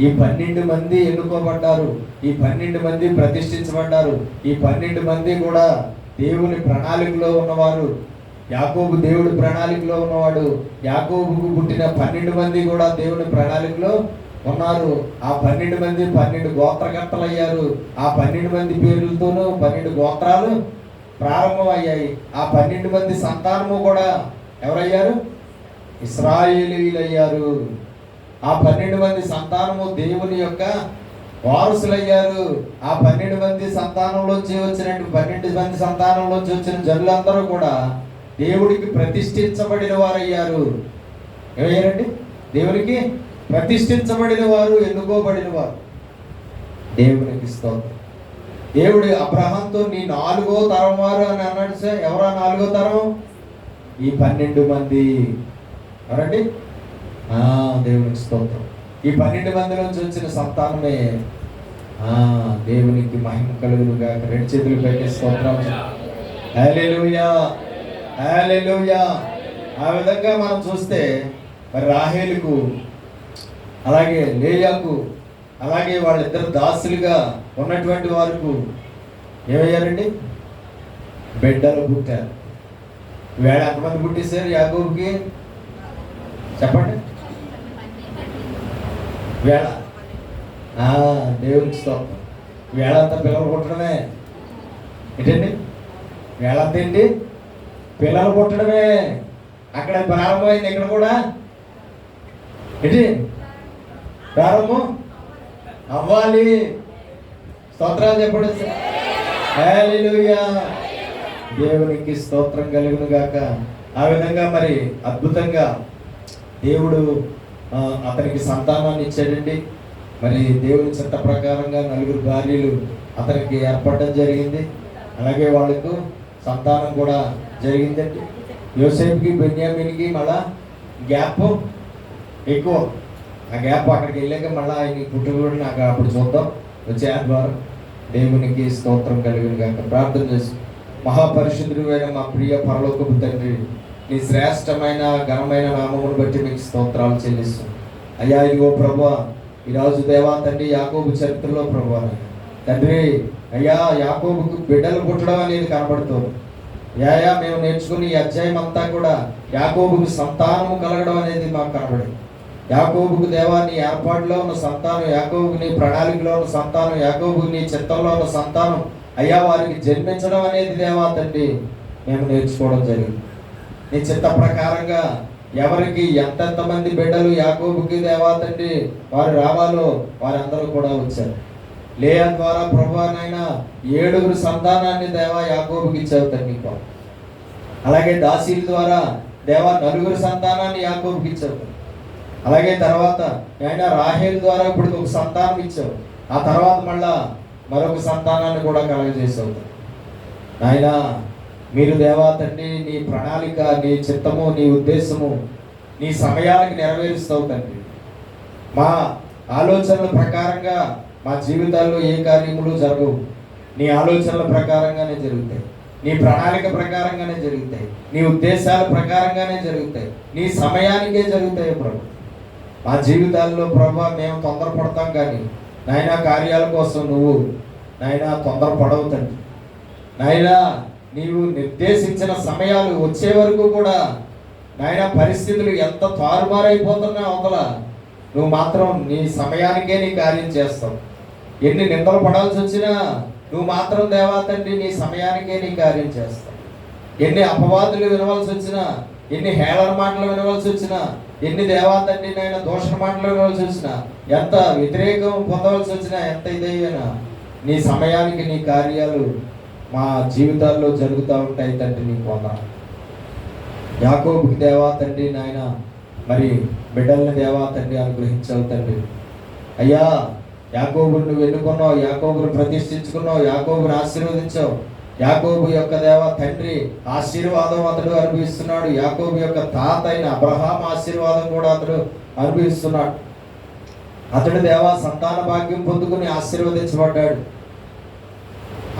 ఈ 12 మంది ఎన్నుకోబడ్డారు. ఈ 12 మంది ప్రతిష్ఠించబడ్డారు. ఈ 12 మంది కూడా దేవుని ప్రణాళికలో ఉన్నవారు. యాకోబు దేవుడి ప్రణాళికలో ఉన్నవాడు. యాకోబుకు పుట్టిన 12 మంది కూడా దేవుని ప్రణాళికలో ఉన్నారు. ఆ 12 మంది 12 గోత్రకర్తలు అయ్యారు. ఆ 12 మంది పేర్లతోనూ 12 గోత్రాలు ప్రారంభమయ్యాయి. ఆ 12 మంది సంతానము కూడా ఎవరయ్యారు? ఇశ్రాయేలీయులయ్యారు. ఆ 12 మంది సంతానము దేవుని యొక్క వారసులయ్యారు. ఆ 12 మంది సంతానంలోంచి వచ్చినట్టు 12 మంది సంతానంలోంచి వచ్చిన జనులందరూ కూడా దేవుడికి ప్రతిష్ఠించబడిన వారయ్యారు. ఏమయ్యారండి? దేవునికి ప్రతిష్ఠించబడిన వారు, ఎన్నుకోబడిన వారు. దేవునికి స్తోత్రం. దేవుడు అబ్రహాంతో నీ 4వ తరం వారు అని అన్నాడు. సార్ ఎవరా 4వ తరం? ఈ 12 మంది. ఎవరండి? దేవునికి స్తోత్రం. ఈ 12 మంది నుంచి వచ్చిన సంతానమే దేవునికి మహిమ కలుగునుగా. 2 చేతులు పెట్టి స్తోత్రం. హల్లెలూయా, హల్లెలూయా. ఆ విధంగా మనం చూస్తే మరి రాహేలుకు, అలాగే లేయాకు, అలాగే వాళ్ళిద్దరు దాసులుగా ఉన్నటువంటి వారికి ఏమయ్యారండి? బిడ్డలు పుట్టారు. వేళ ఎంతమంది పుట్టేశారు యాకోబుకి? చెప్పండి. వేళ. దేవునికి స్తోత్రం. వేళంతా పిల్లలు పుట్టడమే. ఏంటండి? వేళంతా ఏంటి? పిల్లలు పుట్టడమే. అక్కడ ప్రారంభమైంది, ఇక్కడ కూడా ఏంటి ప్రారంభం అవ్వాలి. స్తోత్రాలు చెప్పండి. హల్లెలూయా, దేవునికి స్తోత్రం కలుగును గాక. ఆ విధంగా మరి అద్భుతంగా దేవుడు అతనికి సంతానాన్ని ఇచ్చాడండి. మరి దేవుని చట్ట ప్రకారంగా 4 భార్యలు అతనికి ఏర్పడడం జరిగింది. అలాగే వాళ్ళకు సంతానం కూడా జరిగిందండి. యోసేపుకి బెన్యామీన్కి మళ్ళా గ్యాప్ ఎక్కువ. ఆ గ్యాప్ అక్కడికి వెళ్ళాక మళ్ళీ ఆయన పుట్టుబడి నాకు అప్పుడు చూద్దాం వచ్చే ఆదివారం. దేవునికి స్తోత్రం కలిగిన కాక ప్రార్థన చేసి, మహాపరిశుద్ధుడు అయిన మా ప్రియ పరలోకపు తండ్రి, నీ శ్రేష్టమైన ఘనమైన నామమును బట్టి మీకు స్తోత్రాలు చెల్లిస్తాం అయ్యా. ఇదిగో ప్రభువా, ఈరోజు దేవా తండ్రి యాకోబు చరిత్రలో ప్రభువా తండ్రి అయ్యా, యాకోబుకు బిడ్డలు పుట్టడం అనేది కనబడుతుంది. యాయా మేము నేర్చుకుని ఈ అధ్యాయం అంతా కూడా యాకోబుకు సంతానము కలగడం అనేది మాకు కనబడింది. యాకోబుకు దేవా నీ ఏర్పాటులో ఉన్న సంతానం, యాకోబుకు నీ ప్రణాళికలో ఉన్న సంతానం, యాకోబుకు నీ చిత్తంలో ఉన్న సంతానం అయ్యా వారికి జన్మించడం అనేది దేవా తండ్రి మేము నేర్చుకోవడం జరిగింది. నీ చిత్త ప్రకారంగా ఎవరికి ఎంతెంతమంది బిడ్డలు యాకోబుకి దేవా తండ్రి వారు రావాలో వారందరూ కూడా వచ్చారు. లేయా ద్వారా ప్రభువానైనా 7 సంతానాన్ని దేవా యాకోబుకి ఇచ్చావు తండ్రి. అలాగే దాసీల ద్వారా దేవా 4 సంతానాన్ని యాకోబుకి ఇచ్చావు. అలాగే తర్వాత ఆయన రాహేల్ ద్వారా ఇప్పుడు ఒక సంతానం ఇచ్చావు. ఆ తర్వాత మళ్ళా మరొక సంతానాన్ని కూడా కలగజేసావు. ఆయన మీరు దేవా తండ్రి నీ ప్రణాళిక, నీ చిత్తము, నీ ఉద్దేశము నీ సమయానికి నెరవేరుస్తావు తండ్రి. మా ఆలోచనల ప్రకారంగా మా జీవితాల్లో ఏ కార్యములు జరగవు. నీ ఆలోచనల ప్రకారంగానే జరుగుతాయి, నీ ప్రణాళిక ప్రకారంగానే జరుగుతాయి, నీ ఉద్దేశాల ప్రకారంగానే జరుగుతాయి, నీ సమయానికే జరుగుతాయి ప్రభు. మా జీవితాల్లో ప్రభు మేము తొందరపడతాం, కానీ నాయన కార్యాల కోసం నువ్వు నాయన తొందరపడవు తండ్రి. నాయన నీవు నిర్దేశించిన సమయాలు వచ్చే వరకు కూడా నాయన పరిస్థితులు ఎంత తారుమారైపోతున్నా అవతల నువ్వు మాత్రం నీ సమయానికే నీ కార్యం చేస్తావు. ఎన్ని నిందలు పడాల్సి వచ్చినా నువ్వు మాత్రం దేవా తండ్రి నీ సమయానికే నీ కార్యం చేస్తావు. ఎన్ని అపవాదులు వినవలసి వచ్చినా, ఎన్ని హేళన మాటలు వినవలసి వచ్చినా, ఎన్ని దేవా తండ్రి నాయన దోషణ మాటలు వినవలసి వచ్చినా, ఎంత వ్యతిరేకం పొందవలసి వచ్చినా, ఎంత ఇదైనా నీ సమయానికి నీ కార్యాలు మా జీవితాల్లో జరుగుతూ ఉంటాయి తండ్రి. నీకు వందనాలు. యాకోబుకి దేవా తండ్రి నాయన మరి బిడ్డల్ని దేవా తండ్రి అనుగ్రహించావు తండ్రి. అయ్యా యాకోబుని నువ్వు ఎన్నుకున్నావు, యాకోబుని ప్రతిష్ఠించుకున్నావు, యాకోబుని ఆశీర్వదించావు. యాకోబు యొక్క దేవా తండ్రి ఆశీర్వాదం అతడు అనుభవిస్తున్నాడు. యాకోబు యొక్క తాత అయిన అబ్రహాం ఆశీర్వాదం కూడా అతడు అనుభవిస్తున్నాడు. అతడు దేవా సంతాన భాగ్యం పొందుకుని ఆశీర్వదించబడ్డాడు.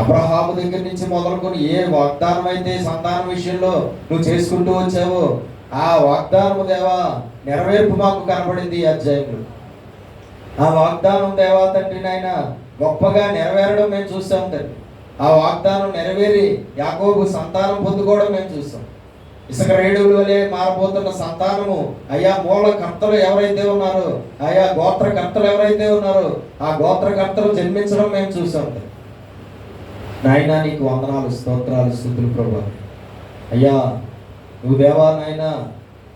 అబ్రహాము దగ్గర నుంచి మొదలుకొని ఏ వాగ్దానం అయితే సంతానం విషయంలో నువ్వు చేసుకుంటూ వచ్చావో ఆ వాగ్దానం దేవా నెరవేర్పు మాకు కనబడింది ఈ అధ్యాయంలో. ఆ వాగ్దానం దేవా తండ్రి నాయన గొప్పగా నెరవేరడం మేము చూస్తాం తండ్రి. ఆ వాగ్దానం నెరవేరి యాకోబు సంతానం పొందుకోవడం మేము చూస్తాం. ఇసుక రేణువుల వలె మారబోతున్న సంతానము అయ్యా మూలకర్తలు ఎవరైతే ఉన్నారో, అయ్యా గోత్రకర్తలు ఎవరైతే ఉన్నారో ఆ గోత్రకర్తలు జన్మించడం మేము చూసాం నాయనా. నీకు వందనాలు, స్తోత్రాలు, స్తుతులు ప్రభు. అయ్యా నువ్వు దేవా నాయన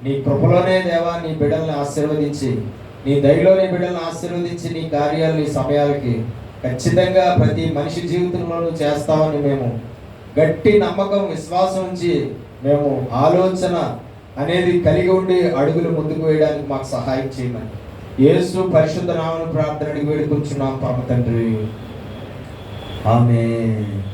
నీ కృపలోనే దేవా నీ బిడ్డల్ని ఆశీర్వదించి, నీ దయలో నీ బిడ్డల్ని ఆశీర్వదించి నీ కార్యాలు నీ సమయాలకి ఖచ్చితంగా ప్రతి మనిషి జీవితంలోనూ చేస్తామని మేము గట్టి నమ్మకం, విశ్వాసం ఉంచి మేము ఆలోచన అనేది కలిగి ఉండి అడుగులు ముందుకు వేయడానికి మాకు సహాయం చేయమని యేసు పరిశుద్ధ నామమున ప్రార్థన అడిగి వేడుకుంటున్నాం పరమ తండ్రి. ఆమేన్.